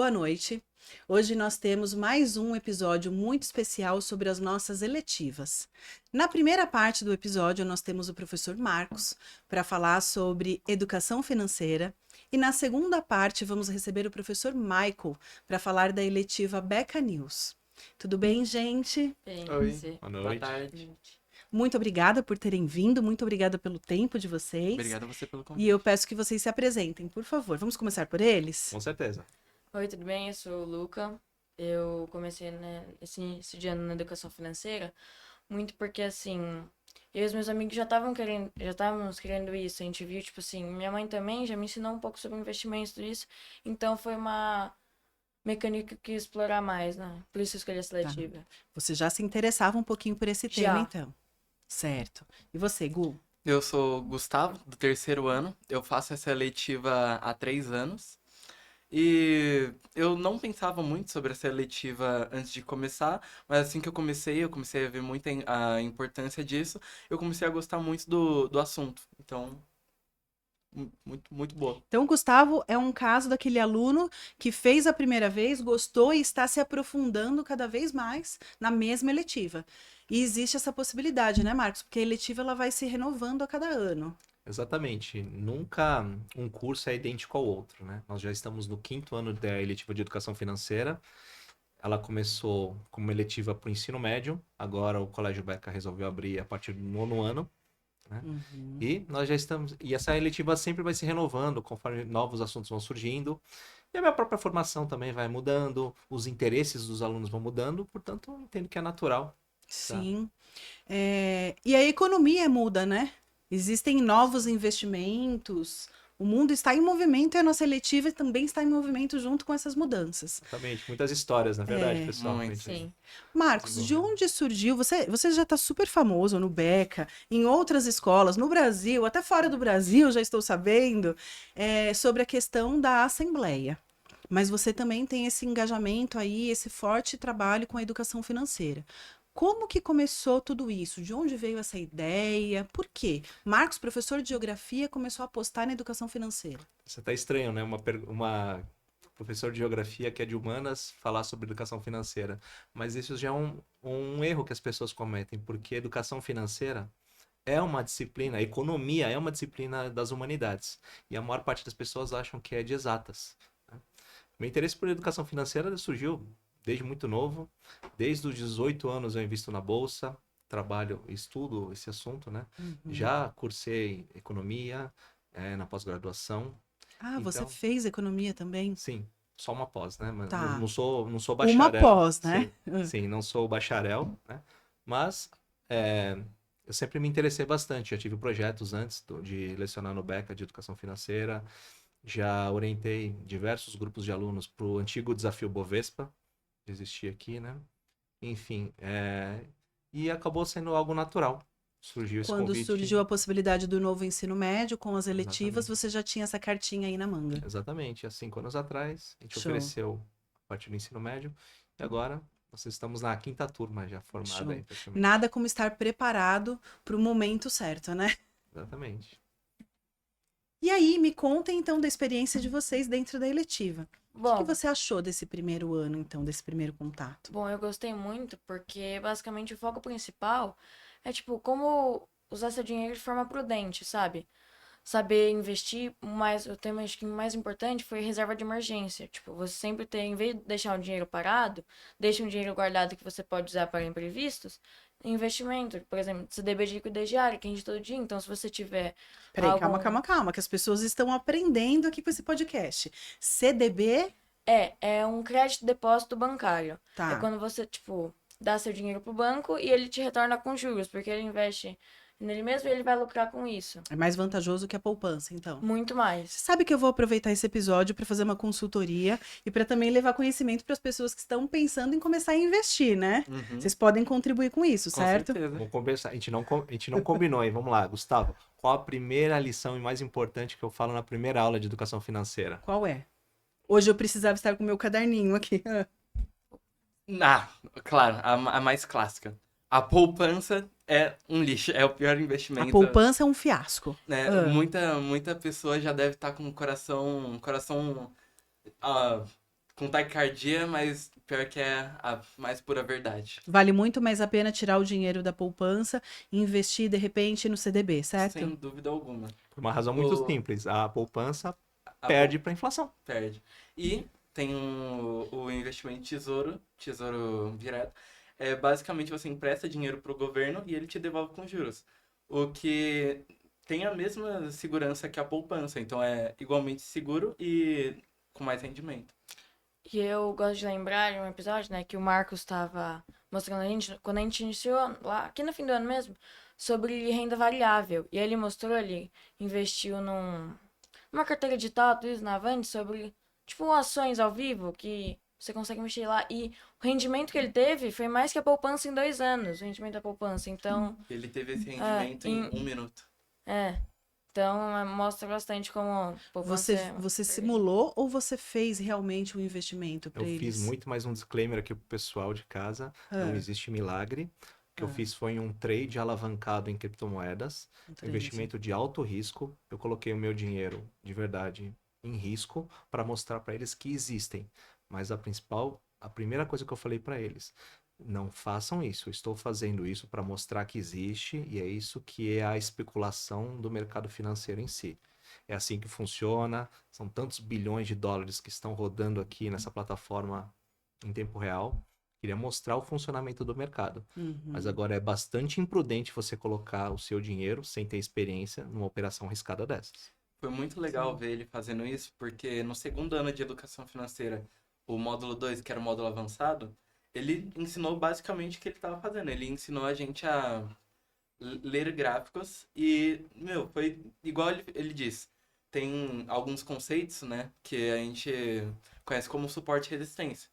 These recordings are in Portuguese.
boa noite. Hoje nós temos mais um episódio muito especial sobre as nossas eletivas. Na primeira parte do episódio, nós temos o professor Marcos para falar sobre educação financeira. E na segunda parte, vamos receber o professor Michael para falar da eletiva Beca News. Tudo bem, gente? Bem, Oi, você. boa noite. Boa tarde. Muito obrigada por terem vindo, muito obrigada pelo tempo de vocês. Obrigado a você pelo E convite. eu peço que vocês se apresentem, por favor. Vamos começar por eles? Com certeza. Oi, tudo bem? Eu sou o Luca. Eu comecei esse ano na educação financeira muito porque, assim, eu e os meus amigos já estávamos querendo isso. A gente viu, tipo assim, minha mãe também já me ensinou um pouco sobre investimentos e tudo isso. Então, foi uma mecânica que eu quis explorar mais, né? Por isso eu escolhi a seletiva. Você já se interessava um pouquinho por esse Já. tema, então. Certo. E você, Gu? Eu sou Gustavo, do terceiro ano. Eu faço essa eletiva há 3 anos. E eu não pensava muito sobre essa eletiva antes de começar, mas assim que eu comecei a ver muito a importância disso. Eu comecei a gostar muito do assunto. Então, muito, muito boa. Então, o Gustavo é um caso daquele aluno que fez a primeira vez, gostou e está se aprofundando cada vez mais na mesma eletiva. E existe essa possibilidade, né, Marcos? Porque a eletiva ela vai se renovando a cada ano. Exatamente. Nunca um curso é idêntico ao outro, né? Nós já estamos no 5º ano da eletiva de educação financeira. Ela começou como eletiva para o ensino médio. Agora o Colégio Beca resolveu abrir a partir do 9º ano, né? E nós já estamos. E essa eletiva sempre vai se renovando conforme novos assuntos vão surgindo. E a minha própria formação também vai mudando, os interesses dos alunos vão mudando, portanto, eu entendo que é natural. Sim. E a economia muda, né? Existem novos investimentos. O mundo está em movimento e a nossa eletiva também está em movimento junto com essas mudanças. Exatamente. Muitas histórias, na verdade, pessoal. muito. Gente. Sim. Marcos, de onde surgiu? Você já está super famoso no Beca, em outras escolas, no Brasil, até fora do Brasil, já estou sabendo, sobre a questão da Assembleia. Mas você também tem esse engajamento aí, esse forte trabalho com a educação financeira. Como que começou tudo isso? De onde veio essa ideia? Por quê? Marcos, professor de geografia, começou a apostar na educação financeira. Você tá estranho, né? Uma professor de geografia que é de humanas falar sobre educação financeira. Mas isso já é um erro que as pessoas cometem, porque educação financeira é uma disciplina, a economia é uma disciplina das humanidades. E a maior parte das pessoas acham que é de exatas, né? Meu interesse por educação financeira surgiu desde muito novo. Desde os 18 anos eu invisto na bolsa, trabalho, estudo esse assunto, né? Já cursei economia na pós-graduação. Ah, você Então, fez economia também? sim, só uma pós, né? Mas Tá. não sou bacharel. Uma pós, né? Sim, não sou bacharel, né? Mas eu sempre me interessei bastante. Já tive projetos antes de lecionar no Beca de educação financeira. Já orientei diversos grupos de alunos para o antigo desafio Bovespa, que existia aqui, né? Enfim, e acabou sendo algo natural. Surgiu esse Quando convite. surgiu a possibilidade do novo ensino médio com as eletivas, Exatamente. você já tinha essa cartinha aí na manga. Exatamente. Há 5 anos atrás, a gente Show. ofereceu a partir do ensino médio. E agora, nós estamos na 5ª turma já formada Show. aí, praticamente. Nada como estar preparado para o momento certo, né? Exatamente. E aí, me contem então da experiência de vocês dentro da eletiva. O Bom, que você achou desse primeiro ano, então, desse primeiro contato? eu gostei muito porque basicamente o foco principal é, tipo, como usar seu dinheiro de forma prudente, sabe? Saber investir, mas o tema acho que mais importante foi reserva de emergência. Tipo, você sempre tem, em vez de deixar um dinheiro parado, deixa um dinheiro guardado que você pode usar para imprevistos. Investimento, por exemplo, CDB de liquidez diária, que rende todo dia. Então, se você tiver Peraí, algum... calma, que as pessoas estão aprendendo aqui com esse podcast. CDB, É um crédito depósito bancário. tá. É quando você, tipo, dá seu dinheiro pro banco e ele te retorna com juros, porque ele investe nele mesmo e ele vai lucrar com isso. É mais vantajoso que a poupança, então. Muito mais. Você sabe que eu vou aproveitar esse episódio para fazer uma consultoria e para também levar conhecimento para as pessoas que estão pensando em começar a investir, né? Vocês podem contribuir com isso, Com certo? certeza. Vamos conversar. A gente não combinou aí. Vamos lá, Gustavo. Qual a primeira lição e mais importante que eu falo na primeira aula de educação financeira? Qual é? Hoje eu precisava estar com o meu caderninho aqui. Claro, a mais clássica. A poupança é um lixo, é o pior A investimento. poupança é um fiasco. Né? Ah. Muita pessoa já deve estar com o coração com taquicardia, mas pior que é a mais pura verdade. Vale muito mais a pena tirar o dinheiro da poupança e investir, de repente, no CDB, certo? Sem dúvida alguma. Por uma razão muito O, simples. A poupança a perde para a inflação. perde. E tem o investimento tesouro direto. É, basicamente, você empresta dinheiro para o governo e ele te devolve com juros. O que tem a mesma segurança que a poupança. Então, é igualmente seguro e com mais rendimento. E eu gosto de lembrar de um episódio, né, que o Marcos estava mostrando a gente, quando a gente iniciou, lá, aqui no fim do ano mesmo, sobre renda variável. E aí ele mostrou, ele investiu numa carteira digital, tudo isso na Avante, sobre, tipo, ações ao vivo, que você consegue mexer lá. E o rendimento que ele teve foi mais que a poupança em 2 anos, o rendimento da poupança. Então, Ele teve esse rendimento em 1 minuto. é. Então, mostra bastante como poupança Você simulou ou você fez realmente um investimento para Eu eles? fiz muito mais um disclaimer aqui pro pessoal de casa. Não existe milagre. O que eu fiz foi um trade alavancado em criptomoedas, um investimento de alto risco. Eu coloquei o meu dinheiro de verdade em risco para mostrar para eles que existem. Mas a primeira coisa que eu falei para eles, não façam isso. Eu estou fazendo isso para mostrar que existe e é isso que é a especulação do mercado financeiro em si. É assim que funciona. São tantos bilhões de dólares que estão rodando aqui nessa plataforma em tempo real. Queria mostrar o funcionamento do mercado. Mas agora é bastante imprudente você colocar o seu dinheiro sem ter experiência numa operação arriscada dessas. Foi muito legal ver ele fazendo isso, porque no segundo ano de educação financeira, o módulo 2, que era o módulo avançado, ele ensinou basicamente o que ele estava fazendo. Ele ensinou a gente a ler gráficos e, meu, foi igual ele disse. Tem alguns conceitos, né, que a gente conhece como suporte e resistência.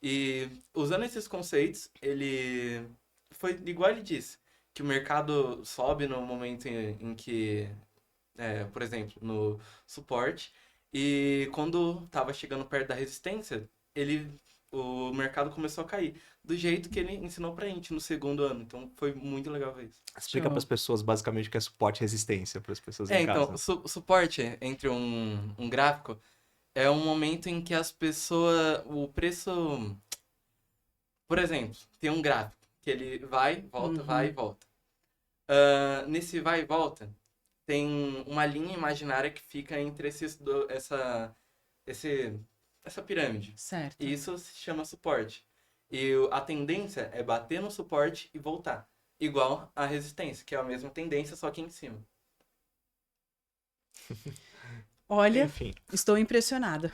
E usando esses conceitos, ele foi igual ele disse, que o mercado sobe no momento em que, por exemplo, no suporte, e quando estava chegando perto da resistência, o mercado começou a cair, do jeito que ele ensinou pra gente no segundo ano. Então foi muito legal ver isso. Explica para as pessoas basicamente o que é suporte e resistência para as pessoas em Então, casa. suporte entre um gráfico é um momento em que as pessoas, o preço, por exemplo, tem um gráfico que ele vai e volta. Nesse vai e volta, tem uma linha imaginária que fica entre essa pirâmide. Certo. E isso se chama suporte. E a tendência é bater no suporte e voltar. Igual a resistência, que é a mesma tendência, só que em cima. Olha, Enfim, estou impressionada.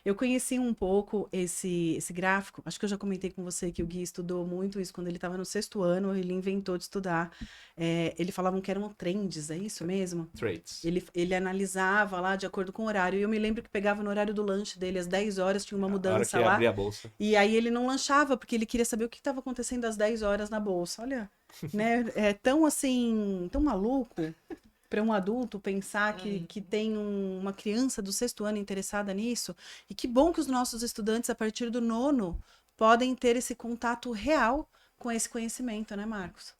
Eu conheci um pouco esse gráfico. Acho que eu já comentei com você que o Gui estudou muito isso quando ele estava no sexto ano. Ele inventou de estudar. Ele falavam que eram trends, é isso mesmo? trades. Ele analisava lá de acordo com o horário. E eu me lembro que pegava no horário do lanche dele, às 10 horas, tinha uma A hora mudança que lá. abrir a bolsa. E aí ele não lanchava, porque ele queria saber o que estava acontecendo às 10 horas na bolsa. Olha, né? É tão assim, tão maluco para um adulto pensar que tem uma criança do sexto ano interessada nisso. E que bom que os nossos estudantes, a partir do nono, podem ter esse contato real com esse conhecimento, né, Marcos?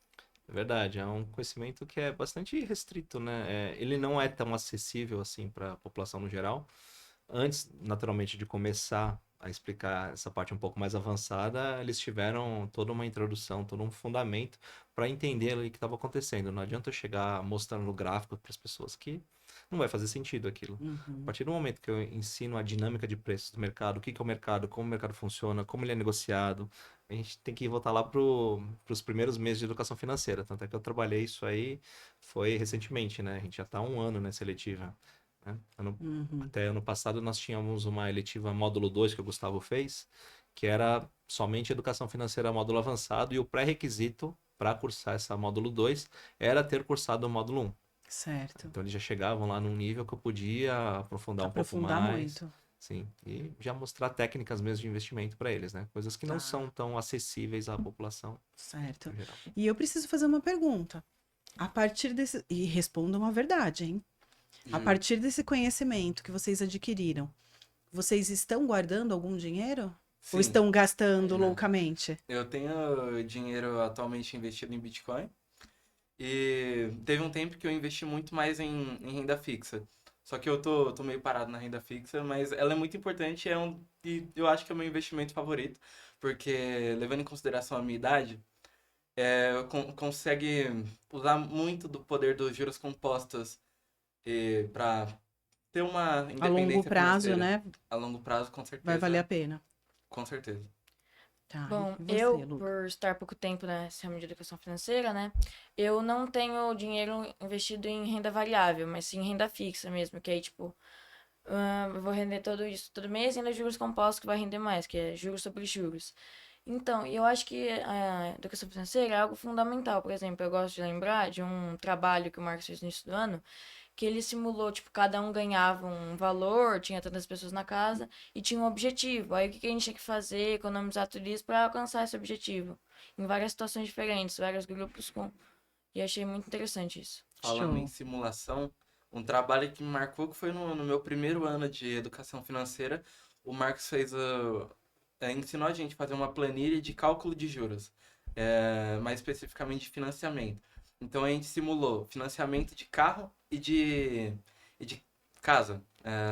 É verdade, é um conhecimento que é bastante restrito, né? Ele não é tão acessível assim para a população no geral. Antes, naturalmente, de começar a explicar essa parte um pouco mais avançada, eles tiveram toda uma introdução, todo um fundamento para entender ali o que estava acontecendo. Não adianta eu chegar mostrando no gráfico para as pessoas que não vai fazer sentido aquilo. A partir do momento que eu ensino a dinâmica de preços do mercado, o que que é o mercado, como o mercado funciona, como ele é negociado, a gente tem que voltar lá para os primeiros meses de educação financeira. Tanto é que eu trabalhei isso aí, foi recentemente, né? A gente já está há um ano nessa eletiva. Né? Até ano passado nós tínhamos uma eletiva módulo 2 que o Gustavo fez, que era somente educação financeira módulo avançado, e o pré-requisito para cursar essa módulo 2 era ter cursado o módulo 1. Certo. Então eles já chegavam lá num nível que eu podia aprofundar um pouco mais. muito. Sim, e já mostrar técnicas mesmo de investimento para eles, né? Coisas que não são tão acessíveis à população Certo. no geral. E eu preciso fazer uma pergunta. A partir desse. E respondam a verdade, hein? A partir desse conhecimento que vocês adquiriram, vocês estão guardando algum dinheiro? Sim. Ou estão gastando Não. loucamente? Eu tenho dinheiro atualmente investido em Bitcoin. E teve um tempo que eu investi muito mais em renda fixa. Só que eu tô meio parado na renda fixa, mas ela é muito importante e eu acho que é o meu investimento favorito, porque levando em consideração a minha idade, consegue usar muito do poder dos juros compostos para ter uma A longo independência prazo, financeira. né? A longo prazo, com Vai valer a certeza, pena. com certeza. Tá, Bom, e você, eu, Luca? por estar pouco tempo nesse ramo de educação financeira, né, eu não tenho dinheiro investido em renda variável, mas sim em renda fixa mesmo, que aí, tipo, eu vou render tudo isso todo mês e ainda juros compostos que vai render mais, que é juros sobre juros. Então, eu acho que a educação financeira é algo fundamental. Por exemplo, eu gosto de lembrar de um trabalho que o Marcos fez no início do ano, que ele simulou, tipo, cada um ganhava um valor, tinha tantas pessoas na casa e tinha um objetivo. Aí o que que a gente tinha que fazer, economizar tudo isso para alcançar esse objetivo. Em várias situações diferentes, vários grupos com. E achei muito interessante isso. Falando em Show. simulação, um trabalho que me marcou que foi no meu primeiro ano de educação financeira. O Marcos ensinou a gente a fazer uma planilha de cálculo de juros, mais especificamente de financiamento. Então a gente simulou financiamento de carro e de casa.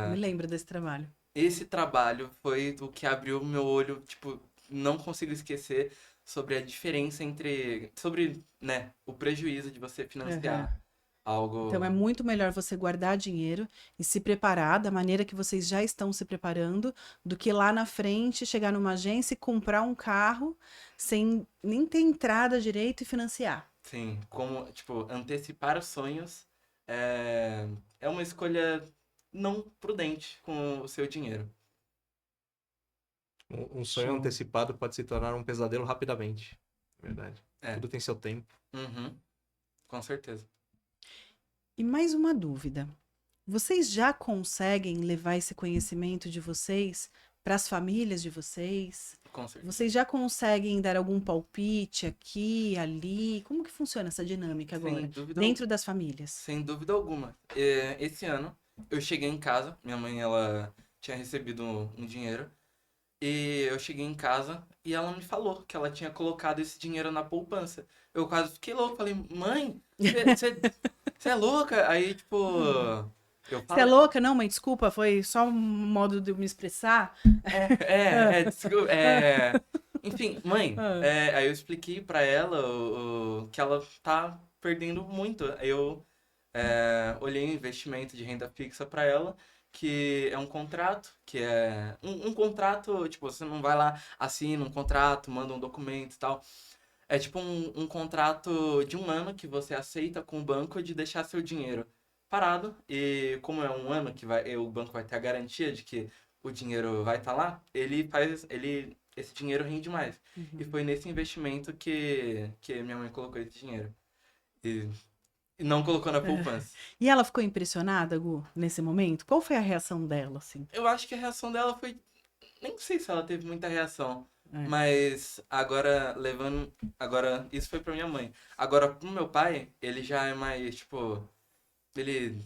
Eu me lembro desse trabalho. Esse trabalho foi o que abriu o meu olho, tipo, não consigo esquecer sobre a diferença sobre, né, o prejuízo de você Aham. financiar Então é algo. muito melhor você guardar dinheiro e se preparar da maneira que vocês já estão se preparando, do que lá na frente chegar numa agência e comprar um carro sem nem ter entrada direito e financiar. Sim, como, tipo, antecipar os sonhos é uma escolha não prudente com o seu dinheiro. Um sonho Show. antecipado pode se tornar um pesadelo rapidamente. Verdade. É, Tudo tem seu tempo. uhum, com certeza. E mais uma dúvida. Vocês já conseguem levar esse conhecimento de vocês para as famílias de vocês? Com certeza. Vocês já conseguem dar algum palpite aqui, ali? Como que funciona essa dinâmica Sem agora, dúvida, dentro das famílias? sem dúvida alguma. Esse ano, eu cheguei em casa, minha mãe, ela tinha recebido um dinheiro, e eu cheguei em casa e ela me falou que ela tinha colocado esse dinheiro na poupança. Eu quase fiquei louco, falei, mãe, você é louca? Aí, tipo, eu Você é falei, louca? Não, mãe, desculpa, foi só um modo de eu me expressar. desculpa, enfim, mãe, Ah, aí eu expliquei pra ela que ela tá perdendo muito. Aí eu olhei o investimento de renda fixa pra ela, que é um contrato, que é um contrato, tipo, você não vai lá, assina um contrato, manda um documento e tal. É tipo um contrato de um ano que você aceita com o banco de deixar seu dinheiro parado. E como é um ano que o banco vai ter a garantia de que o dinheiro vai estar lá, esse dinheiro rende mais. E uhum. foi nesse investimento que minha mãe colocou esse dinheiro. E, e não colocou na poupança. E ela ficou impressionada, Gu, nesse momento? Qual foi a reação dela, assim? Eu acho que a reação dela foi. Nem sei se ela teve muita reação. É. Mas agora, levando. Agora, isso foi pra minha mãe. Agora, pro meu pai, ele já é mais, tipo. Ele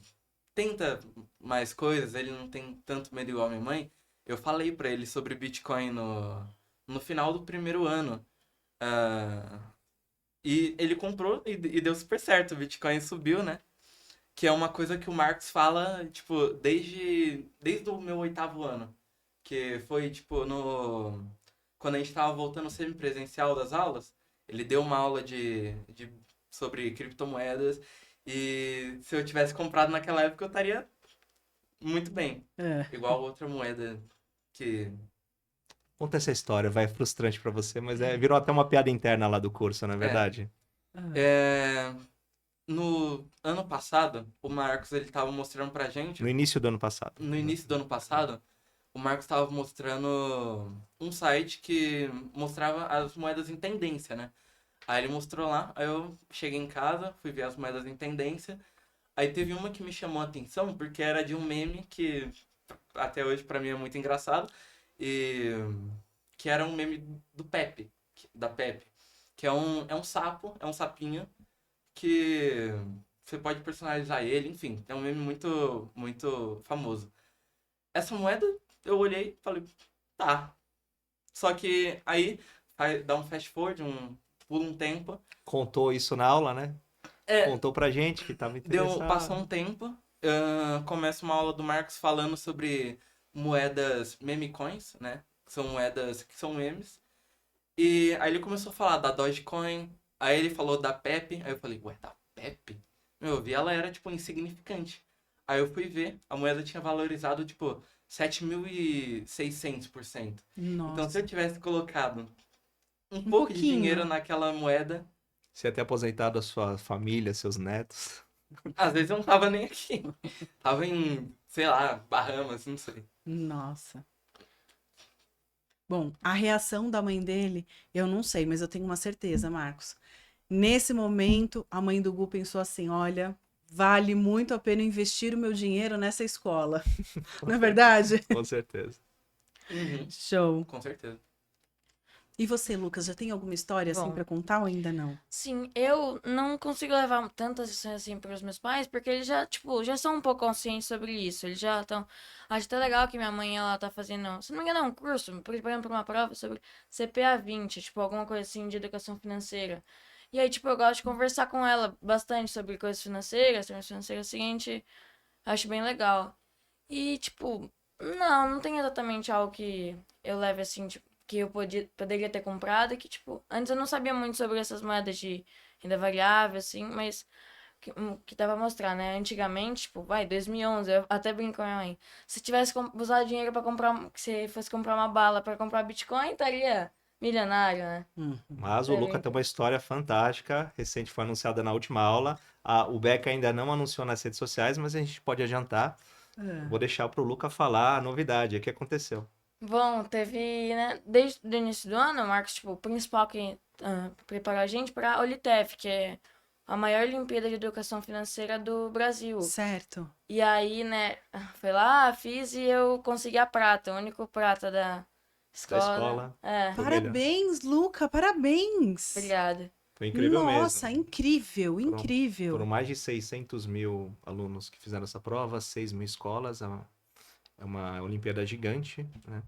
tenta mais coisas, ele não tem tanto medo igual a minha mãe. Eu falei pra ele sobre Bitcoin no final do primeiro ano. Ah, e ele comprou e deu super certo. O Bitcoin subiu, né? Que é uma coisa que o Marcos fala, tipo, desde o meu oitavo ano. Que foi, tipo, quando a gente tava voltando semipresencial das aulas, ele deu uma aula sobre criptomoedas. E se eu tivesse comprado naquela época, eu estaria muito bem. É. Igual outra moeda que. Conta essa história, vai frustrante pra você, mas virou até uma piada interna lá do curso, não é É. verdade? Ah, é, No ano passado, o Marcos ele tava mostrando pra gente. No início do ano passado. No início do ano passado, o Marcos estava mostrando um site que mostrava as moedas em tendência, né? Aí ele mostrou lá, aí eu cheguei em casa, fui ver as moedas em tendência. Aí teve uma que me chamou a atenção, porque era de um meme que até hoje pra mim é muito engraçado, e que era um meme do Pepe, da Pepe, que é um sapo, é um sapinho, que você pode personalizar ele, enfim, é um meme muito, muito famoso. Essa moeda, eu olhei e falei, tá. Só que aí, dá um fast forward, pula um tempo. Contou isso na aula, né? É, Contou pra gente que tava passou interessado. um tempo, começa uma aula do Marcos falando sobre moedas meme coins, né? Que são moedas que são memes. E aí ele começou a falar da Dogecoin, aí ele falou da Pepe, aí eu falei, ué, da Pepe? Meu, eu vi ela era, tipo, insignificante. Aí eu fui ver, a moeda tinha valorizado, tipo, 7.600%. Então se Nossa. eu tivesse colocado um Um pouco de dinheiro pouquinho. naquela moeda, Você ia ter aposentado a sua família, seus netos. às vezes eu não tava nem aqui. Tava em, sei lá, Bahamas, não sei. Nossa. Bom, a reação da mãe dele, eu não sei, mas eu tenho uma certeza, Marcos. Nesse momento, a mãe do Gu pensou assim: olha, vale muito a pena investir o meu dinheiro nessa escola. Não é verdade? Com certeza. Uhum, Show. com certeza. E você, Lucas, já tem alguma história assim Bom, pra contar ou ainda não? sim, eu não consigo levar tantas lições assim para os meus pais, porque eles já, tipo, já são um pouco conscientes sobre isso. Eles já estão. Acho até legal que minha mãe, ela tá fazendo, se não me engano, é um curso, preparando para uma prova sobre CPA 20, tipo, alguma coisa assim de educação financeira. E aí, tipo, eu gosto de conversar com ela bastante sobre coisas financeiras, termos financeiros, assim, a gente acho bem legal. E, tipo, não tem exatamente algo que eu leve assim, tipo, que eu poderia ter comprado, e que, tipo, antes eu não sabia muito sobre essas moedas de renda variável, assim, mas que dava pra mostrar, né? Antigamente, tipo, 2011, eu até brinco com a minha mãe. Se tivesse usado dinheiro pra comprar, que você fosse comprar uma bala pra comprar Bitcoin, estaria milionário, né? Uhum. Mas o Até Luca tem brinco. uma história fantástica, recente foi anunciada na última aula. O Beca ainda não anunciou nas redes sociais, mas a gente pode adiantar. É. Vou deixar para o Luca falar a novidade, o que aconteceu. Bom, teve, né, desde o início do ano, o Marcos, tipo, o principal que preparou a gente pra Olitef, que é a maior Olimpíada de Educação Financeira do Brasil. Certo. E aí, né, foi lá, fiz e eu consegui a prata, o único prata da Da escola. escola, É, foi melhor. Parabéns, Luca, parabéns. obrigada. Foi incrível mesmo. Nossa, incrível, Foram incrível. mais de 600 mil alunos que fizeram essa prova, 6 mil escolas, é uma Olimpíada gigante, né?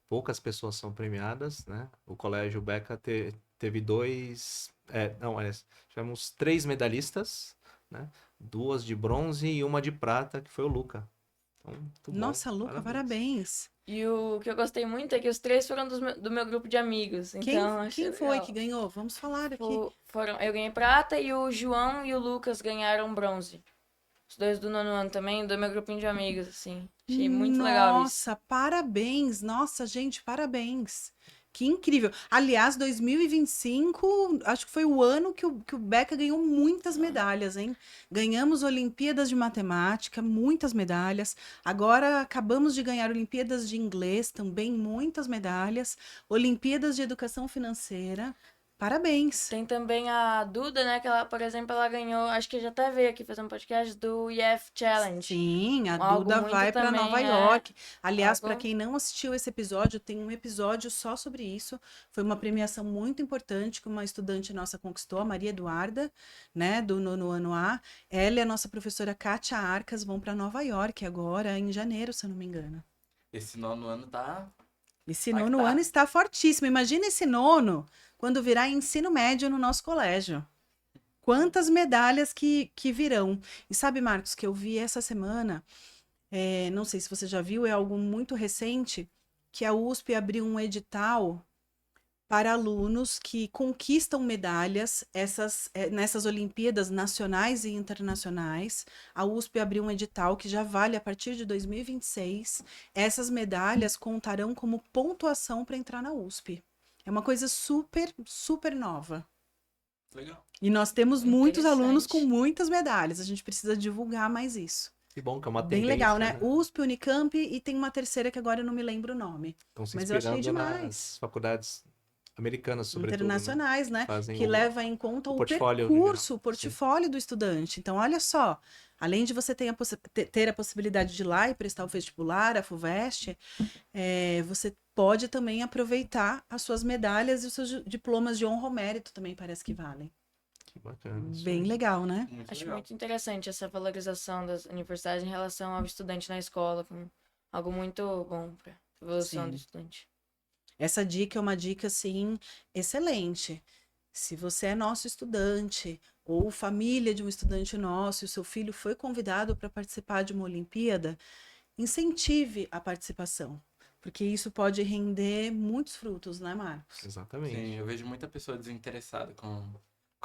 Poucas pessoas são premiadas, né? O Colégio Beca teve não, tivemos 3 medalhistas, né? 2 de bronze e uma de prata, que foi o Luca. Então, muito bom, Nossa, Luca, parabéns. parabéns. E o que eu gostei muito é que os três foram do meu grupo de amigos, Quem, então achei quem foi que legal. ganhou? Vamos falar aqui. Foram, eu ganhei prata e o João e o Lucas ganharam bronze. Os dois do nono ano também, do meu grupinho de amigos, assim. Achei muito legal isso. Nossa, parabéns. Nossa, gente, parabéns. Que incrível. Aliás, 2025, acho que foi o ano que o Beca ganhou muitas medalhas, hein? Ganhamos Olimpíadas de Matemática, muitas medalhas. Agora acabamos de ganhar Olimpíadas de Inglês, também muitas medalhas. Olimpíadas de Educação Financeira. Parabéns. Tem também a Duda, né? Que ela, por exemplo, ela ganhou, acho que já até veio aqui fazer um podcast do IF Challenge. Sim, a Algo Duda muito vai para Nova também é York. Aliás, para algo. quem não assistiu esse episódio, tem um episódio só sobre isso. Foi uma premiação muito importante que uma estudante nossa conquistou, a Maria Eduarda, né, do nono ano A. Ela e a nossa professora Kátia Arcas vão para Nova York agora, em janeiro, se eu não me engano. Esse nono ano tá. Esse Tá que nono ano tá. está fortíssimo. Imagina esse nono quando virar ensino médio no nosso colégio. Quantas medalhas que virão. E sabe, Marcos, que eu vi essa semana. Não sei se você já viu, é algo muito recente, que a USP abriu um edital para alunos que conquistam medalhas nessas Olimpíadas nacionais e internacionais. A USP abriu um edital que já vale a partir de 2026. Essas medalhas contarão como pontuação para entrar na USP. É uma coisa super, super nova. Legal. E nós temos muitos alunos com Interessante. muitas medalhas. A gente precisa divulgar mais isso. Que bom que é uma Bem legal, tendência, né? né? USP, Unicamp e tem uma terceira que agora eu não me lembro o nome. Estão se Mas eu achei inspirando demais. nas faculdades americanas, sobretudo, né? Internacionais, né? Fazem Que leva em conta o o portfólio de... percurso, o Sim. portfólio do estudante. Então, olha só, além de você ter a possibilidade de ir lá e prestar o vestibular, a FUVEST, você pode também aproveitar as suas medalhas e os seus diplomas de honra ao mérito também parece que valem. Que bacana isso Bem aí. legal, né? Muito Acho legal. muito interessante essa valorização das universidades em relação ao estudante na escola, como algo muito bom para evolução do Sim. estudante. Essa dica é uma dica, assim, excelente. Se você é nosso estudante, ou família de um estudante nosso, e o seu filho foi convidado para participar de uma Olimpíada, incentive a participação, porque isso pode render muitos frutos, né, Marcos? Exatamente. Sim, eu vejo muita pessoa desinteressada com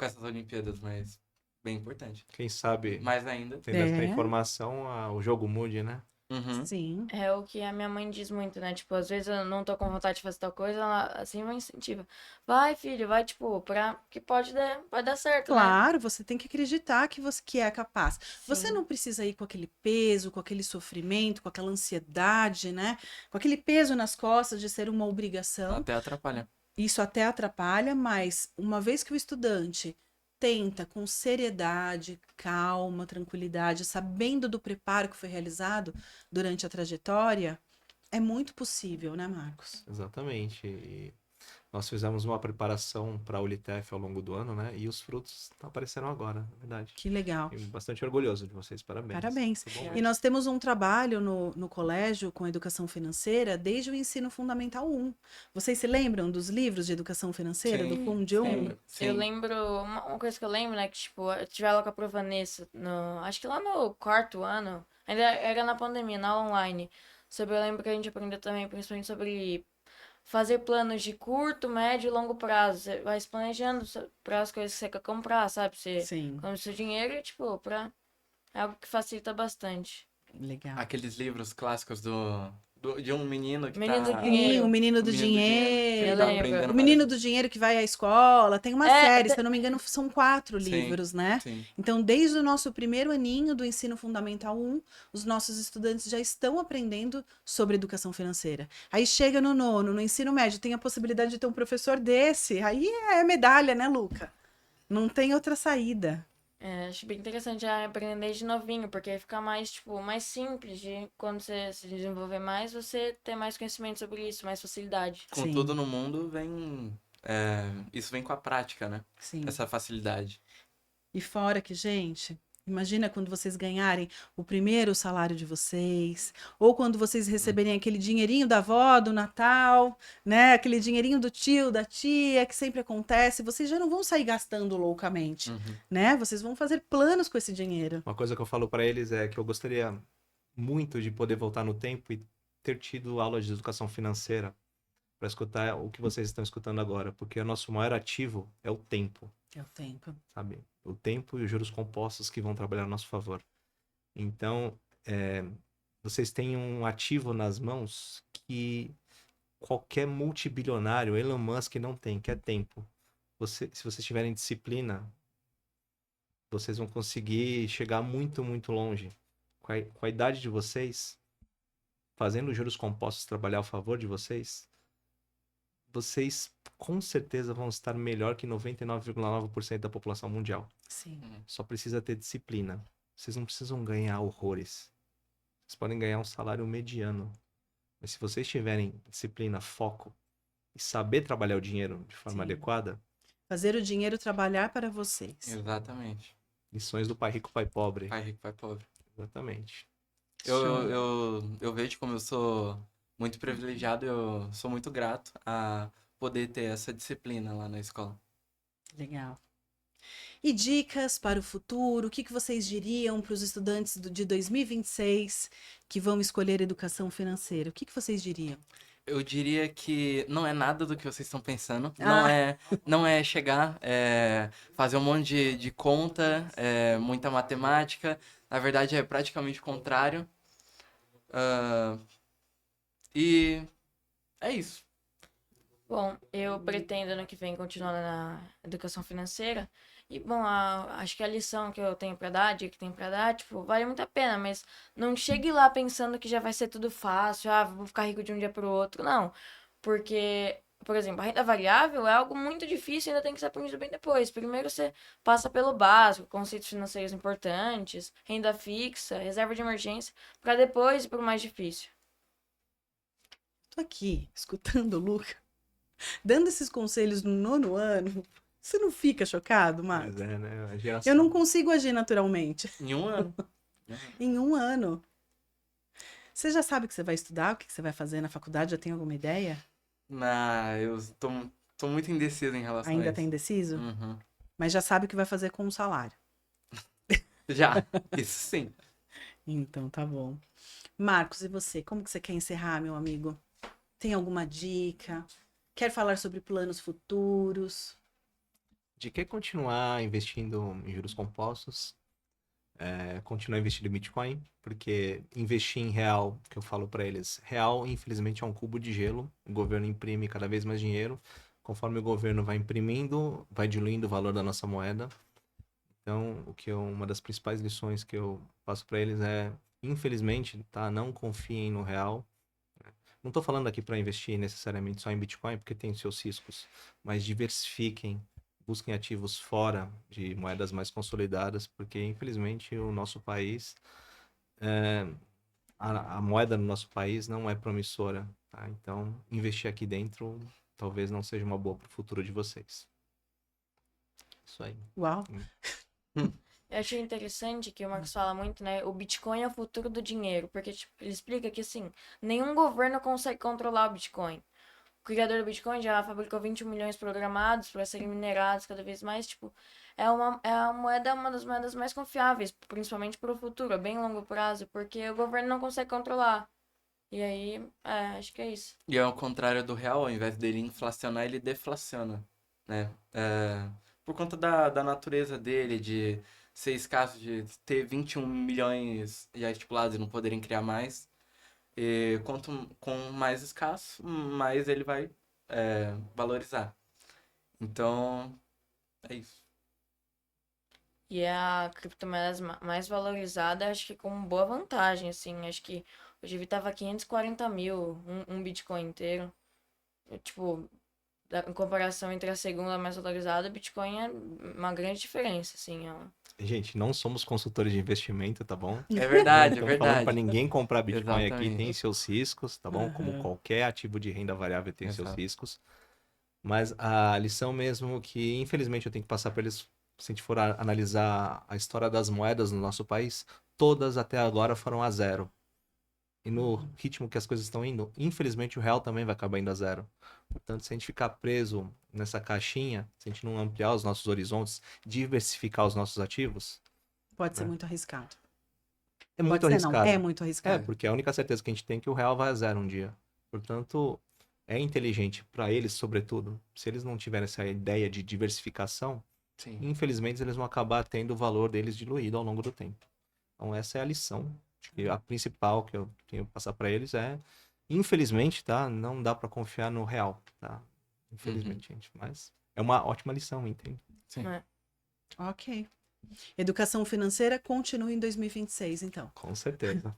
essas Olimpíadas, mas bem importante. Quem sabe, Mais ainda. tendo essa É. informação, o jogo mude, né? Uhum. Sim. É o que a minha mãe diz muito, né? Tipo, às vezes eu não tô com vontade de fazer tal coisa, ela assim me incentiva. Vai, filho, vai, tipo, pra que pode dar certo, né? Claro, você tem que acreditar que você que é capaz. Você Sim. não precisa ir com aquele peso, com aquele sofrimento, com aquela ansiedade, né? Com aquele peso nas costas de ser uma obrigação. Até atrapalha. Isso até atrapalha, mas uma vez que o estudante tenta com seriedade, calma, tranquilidade, sabendo do preparo que foi realizado durante a trajetória, é muito possível, né, Marcos? Exatamente. E nós fizemos uma preparação para a Olitef ao longo do ano, né? E os frutos apareceram agora, na verdade. Que legal. Fiquei bastante orgulhoso de vocês, parabéns. Parabéns. Muito bom E mesmo. nós temos um trabalho no colégio com educação financeira desde o ensino fundamental 1. Vocês se lembram dos livros de educação financeira, do Sim, Fundo 1? sim, sim. Eu lembro, uma coisa que eu lembro, né, que, tipo, eu tive aula com a Prof. Vanessa, acho que lá no quarto ano, ainda era na pandemia, na aula online, eu lembro que a gente aprendeu também, principalmente sobre fazer planos de curto, médio e longo prazo. Você vai se planejando para as coisas que você quer comprar, sabe? Você Sim, come seu dinheiro e, tipo, é algo que facilita bastante. legal. Aqueles livros clássicos de um menino que Menino do tá. Sim, o dinheiro. Menino O do Menino do Dinheiro. Que ele Eu Dinheiro. tá lembro. aprendendo O Menino várias. do Dinheiro que vai à escola. Tem uma É, série, se eu não me engano, são 4 Sim, livros, né? sim. Então, desde o nosso primeiro aninho do ensino fundamental 1, os nossos estudantes já estão aprendendo sobre educação financeira. Aí chega no nono, no ensino médio, tem a possibilidade de ter um professor desse. Aí é medalha, né, Luca? Não tem outra saída. acho bem interessante já aprender desde novinho, porque aí fica mais, tipo, mais simples de quando você se desenvolver mais, você ter mais conhecimento sobre isso, mais facilidade. Com Sim, tudo no mundo vem. Isso vem com a prática, né? sim. Essa facilidade. E fora que, gente, imagina quando vocês ganharem o primeiro salário de vocês, ou quando vocês receberem aquele dinheirinho da avó do Natal, né? Aquele dinheirinho do tio, da tia, que sempre acontece, vocês já não vão sair gastando loucamente, Uhum. né? Vocês vão fazer planos com esse dinheiro. Uma coisa que eu falo para eles é que eu gostaria muito de poder voltar no tempo e ter tido aula de educação financeira para escutar o que vocês estão escutando agora, porque o nosso maior ativo é o tempo, É o tempo. sabe? O tempo e os juros compostos que vão trabalhar a nosso favor. Então, vocês têm um ativo nas mãos que qualquer multibilionário, Elon Musk, não tem, que é tempo. Se vocês tiverem disciplina, vocês vão conseguir chegar muito, muito longe. Com a idade de vocês, fazendo os juros compostos trabalhar a favor de vocês com certeza vão estar melhor que 99,9% da população mundial. Sim. Só precisa ter disciplina. Vocês não precisam ganhar horrores. Vocês podem ganhar um salário mediano. Mas se vocês tiverem disciplina, foco e saber trabalhar o dinheiro de forma Sim. adequada, Fazer o dinheiro trabalhar para vocês. Exatamente. lições do pai rico, pai pobre. Pai rico, pai pobre. Exatamente. Show. Eu vejo como eu sou muito privilegiado, eu sou muito grato a poder ter essa disciplina lá na escola. Legal. E dicas para o futuro? O que que vocês diriam para os estudantes de 2026 que vão escolher educação financeira? O que que vocês diriam? Eu diria que não é nada do que vocês estão pensando. Ah. Não é chegar, fazer um monte de conta, muita matemática. Na verdade, é praticamente o contrário. E é isso. Bom, eu pretendo ano que vem continuar na educação financeira. E, bom, acho que a lição que eu tenho pra dar, a dica que tem pra dar, tipo, vale muito a pena, mas não chegue lá pensando que já vai ser tudo fácil, vou ficar rico de um dia pro outro. Não, porque, por exemplo, a renda variável é algo muito difícil e ainda tem que ser aprendido bem depois. Primeiro você passa pelo básico, conceitos financeiros importantes, renda fixa, reserva de emergência, pra depois ir pro mais difícil. Tô aqui, escutando o Luca, dando esses conselhos no nono ano. Você não fica chocado, Marcos? Mas é, né? A geração. Eu não consigo agir naturalmente Em um ano. em um ano. Você já sabe o que você vai estudar, o que você vai fazer na faculdade? Já tem alguma ideia? Eu tô muito indeciso em relação a Ainda isso. tá indeciso? Uhum. Mas já sabe o que vai fazer com o salário. Já, isso sim. Então, tá bom. Marcos, e você? Como que você quer encerrar, meu amigo? Tem alguma dica? Quer falar sobre planos futuros? De que continuar investindo em juros compostos, continuar investindo em Bitcoin, porque investir em real, que eu falo para eles, real infelizmente é um cubo de gelo, o governo imprime cada vez mais dinheiro, conforme o governo vai imprimindo, vai diluindo o valor da nossa moeda. Então, uma das principais lições que eu passo para eles é, infelizmente, tá, não confiem no real. Não estou falando aqui para investir necessariamente só em Bitcoin, porque tem seus riscos, mas diversifiquem, busquem ativos fora de moedas mais consolidadas, porque infelizmente o nosso país, a moeda no nosso país não é promissora, tá? Então, investir aqui dentro talvez não seja uma boa para o futuro de vocês. Isso aí. Uau! Eu achei interessante que o Marcos fala muito, né? O Bitcoin é o futuro do dinheiro. Porque, tipo, ele explica que, assim, nenhum governo consegue controlar o Bitcoin. O criador do Bitcoin já fabricou 21 milhões programados para serem minerados cada vez mais. Tipo, é uma das moedas mais confiáveis, principalmente para o futuro, a bem longo prazo, porque o governo não consegue controlar. E aí, acho que é isso. E ao contrário do real, ao invés dele inflacionar, ele deflaciona, né? Por conta da natureza dele, de ser escasso, de ter 21 milhões já estipulados e não poderem criar mais. E quanto com mais escasso, mais ele vai valorizar. Então, é isso. E é a criptomoeda mais valorizada, acho que com boa vantagem, assim. Acho que hoje ele tava 540 mil, um Bitcoin inteiro. Tipo, em comparação entre a segunda mais valorizada, o Bitcoin é uma grande diferença, assim. Gente, não somos consultores de investimento, tá bom? É verdade, é Não tô falando para verdade. ninguém comprar Bitcoin aqui, tem Exatamente. seus riscos, tá bom? Como Aham. qualquer ativo de renda variável tem seus Exato. riscos. Mas a lição mesmo que, infelizmente, eu tenho que passar para eles, se a gente for analisar a história das moedas no nosso país, todas até agora foram a zero. E no ritmo que as coisas estão indo, infelizmente o real também vai acabar indo a zero. Portanto, se a gente ficar preso nessa caixinha, se a gente não ampliar os nossos horizontes, diversificar os nossos ativos, Pode ser né? muito arriscado. É Pode muito ser, não. É arriscado. muito arriscado. Porque a única certeza que a gente tem é que o real vai a zero um dia. Portanto, é inteligente para eles, sobretudo. Se eles não tiverem essa ideia de diversificação, Sim. infelizmente eles vão acabar tendo o valor deles diluído ao longo do tempo. Então, essa é a lição. Acho que a principal que eu tenho que passar para eles é, infelizmente, tá? Não dá para confiar no real, tá? Infelizmente, gente. Mas é uma ótima lição, entende? Sim. Né? Ok. Educação financeira continua em 2026, então. Com certeza.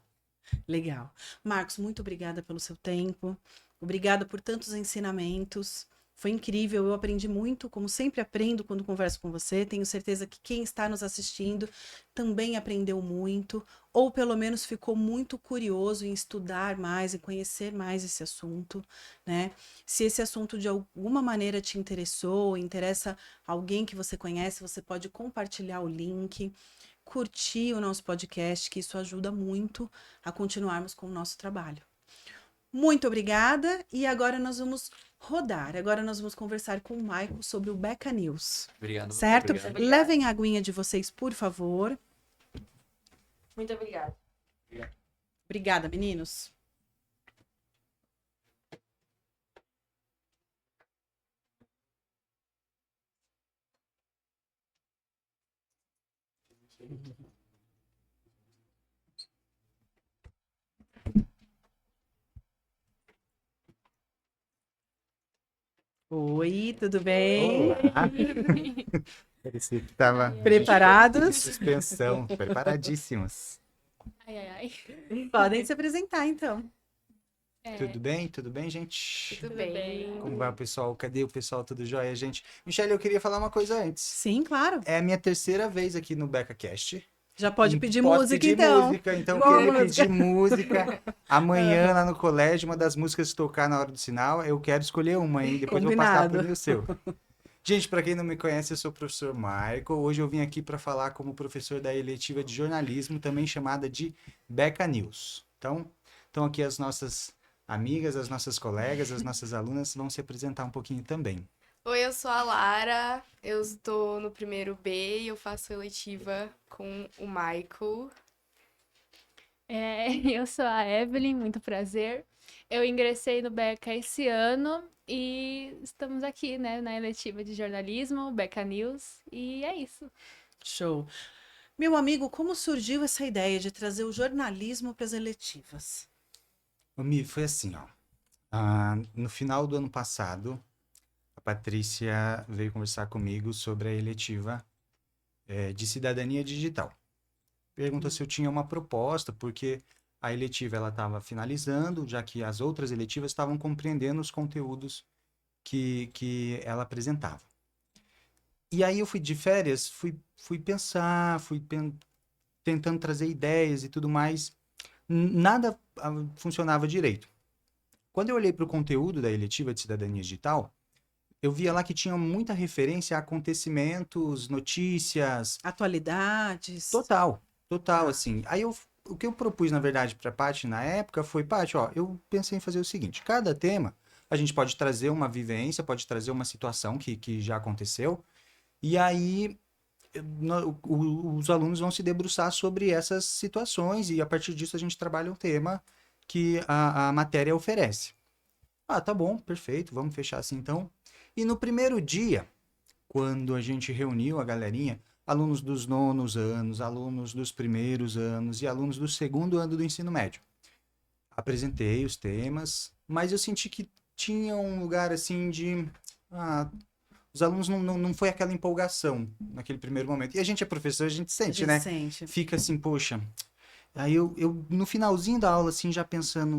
Legal. Marcos, muito obrigada pelo seu tempo. Obrigada por tantos ensinamentos. Foi incrível, eu aprendi muito, como sempre aprendo quando converso com você. Tenho certeza que quem está nos assistindo também aprendeu muito, ou pelo menos ficou muito curioso em estudar mais e conhecer mais esse assunto, né? Se esse assunto de alguma maneira te interessou, interessa alguém que você conhece, você pode compartilhar o link, curtir o nosso podcast, que isso ajuda muito a continuarmos com o nosso trabalho. Muito obrigada e agora nós vamos rodar. Agora nós vamos conversar com o Michael sobre o Beca News. Obrigado. Certo? Obrigado. Levem a aguinha de vocês, por favor. Muito obrigada. Obrigada, meninos. Oi, tudo bem? Olá. Parecia que tava Preparados? suspensão, preparadíssimos. Ai, ai, ai. Podem se apresentar, então. É, Tudo bem? Tudo bem, gente? Tudo bem. Como vai o pessoal? Cadê o pessoal? Tudo jóia, gente? Michele, eu queria falar uma coisa antes. Sim, claro. É a minha terceira vez aqui no BecaCast. Já pode E pedir posso música, pedir então. música, então eu Qual queria música? pedir música. Amanhã, lá no colégio, uma das músicas que tocar na hora do sinal, eu quero escolher uma, hein? Depois eu vou passar Combinado. pro o seu. Gente, para quem não me conhece, eu sou o professor Michael. Hoje eu vim aqui para falar como professor da eletiva de jornalismo, também chamada de Beca News. Então, estão aqui as nossas amigas, as nossas colegas, as nossas alunas vão se apresentar um pouquinho também. Oi, eu sou a Lara, eu estou no primeiro B e eu faço eletiva com o Michael. Eu sou a Evelyn, muito prazer. Eu ingressei no Beca esse ano e estamos aqui, né, na eletiva de jornalismo, Beca News, e é isso. Show. Meu amigo, como surgiu essa ideia de trazer o jornalismo para as eletivas? Ô, Mi, foi assim, ó. No final do ano passado, a Patrícia veio conversar comigo sobre a eletiva de cidadania digital. Perguntou se eu tinha uma proposta, porque a eletiva ela estava finalizando, já que as outras eletivas estavam compreendendo os conteúdos que ela apresentava. E aí eu fui de férias, fui pensar, tentando trazer ideias e tudo mais. Nada funcionava direito. Quando eu olhei para o conteúdo da eletiva de cidadania digital, eu via lá que tinha muita referência a acontecimentos, notícias, Atualidades? total, Tá. assim. Aí o que eu propus, na verdade, para a Paty na época foi, Paty, ó, eu pensei em fazer o seguinte, cada tema a gente pode trazer uma vivência, pode trazer uma situação que já aconteceu, e aí os alunos vão se debruçar sobre essas situações e a partir disso a gente trabalha um tema que a matéria oferece. Ah, tá bom, perfeito, vamos fechar assim então. E no primeiro dia, quando a gente reuniu a galerinha, alunos dos nonos anos, alunos dos primeiros anos e alunos do segundo ano do ensino médio, apresentei os temas, mas eu senti que tinha um lugar assim de. Ah, os alunos não foi aquela empolgação naquele primeiro momento. E a gente é professor, a gente A sente, gente né? sente. Fica assim, poxa. Aí eu no finalzinho da aula, assim, já pensando,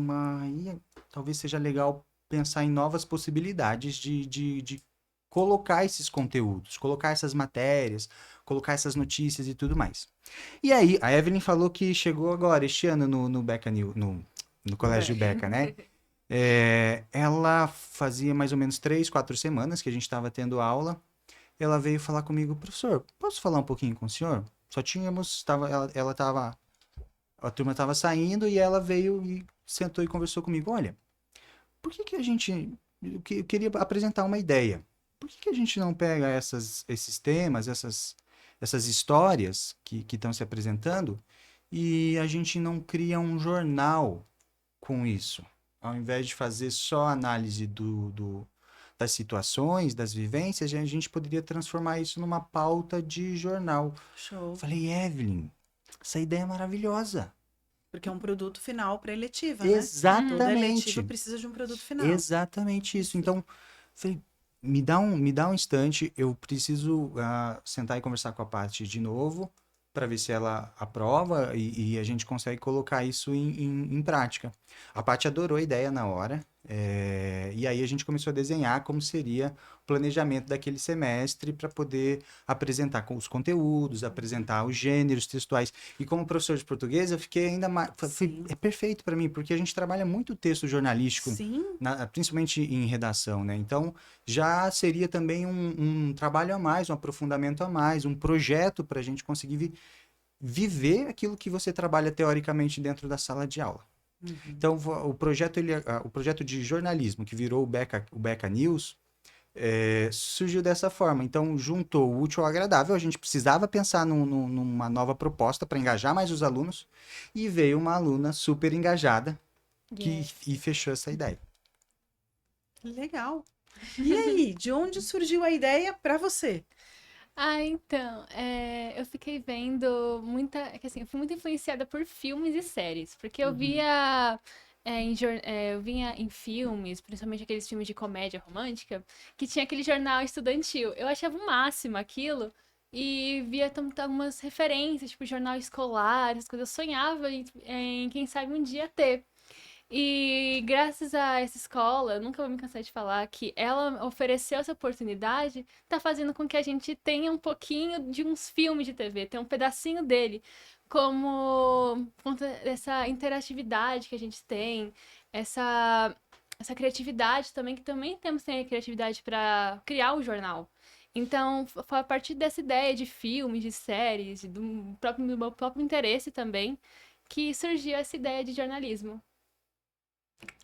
talvez seja legal pensar em novas possibilidades de colocar esses conteúdos, colocar essas matérias, colocar essas notícias e tudo mais. E aí, a Evelyn falou que chegou agora, este ano, no Beca no Colégio Beca, né? Ela fazia mais ou menos 3, 4 semanas que a gente estava tendo aula. Ela veio falar comigo, professor, posso falar um pouquinho com o senhor? Só tínhamos, ela tava, a turma estava saindo e ela veio e sentou e conversou comigo. Olha, por que que a gente, eu queria apresentar uma ideia. Por que que a gente não pega esses temas, essas histórias que estão se apresentando e a gente não cria um jornal com isso? Ao invés de fazer só análise das situações, das vivências, a gente poderia transformar isso numa pauta de jornal. Show. Falei, Evelyn, essa ideia é maravilhosa. Porque é um produto final para eletiva, né? Toda Exatamente. eletiva precisa de um produto final. Exatamente isso. Então, falei, me dá um instante, eu preciso sentar e conversar com a Paty de novo, para ver se ela aprova e a gente consegue colocar isso em prática. A Paty adorou a ideia na hora, e aí a gente começou a desenhar como seria o planejamento daquele semestre para poder apresentar os conteúdos, apresentar os gêneros textuais. E como professor de português, eu fiquei ainda mais. Sim. É perfeito para mim, porque a gente trabalha muito texto jornalístico, Sim, principalmente em redação, né? Então, já seria também um trabalho a mais, um aprofundamento a mais, um projeto para a gente conseguir viver aquilo que você trabalha teoricamente dentro da sala de aula. Então, o projeto de jornalismo que virou o Beca News surgiu dessa forma. Então, juntou o útil ao agradável. A gente precisava pensar numa nova proposta para engajar mais os alunos e veio uma aluna super engajada e fechou essa ideia. legal. E aí, de onde surgiu a ideia para você? Então, eu fiquei vendo que assim, eu fui muito influenciada por filmes e séries, porque eu via eu vinha em filmes, principalmente aqueles filmes de comédia romântica, que tinha aquele jornal estudantil. Eu achava o máximo aquilo e via algumas referências, tipo jornal escolar, essas coisas. Eu sonhava em quem sabe um dia ter. E graças a essa escola, eu nunca vou me cansar de falar que ela ofereceu essa oportunidade, tá fazendo com que a gente tenha um pouquinho de uns filmes de TV, tenha um pedacinho dele, como conta dessa interatividade que a gente tem, essa criatividade também, que também temos que ter criatividade para criar o jornal. Então, foi a partir dessa ideia de filmes, de séries, do meu próprio interesse também, que surgiu essa ideia de jornalismo.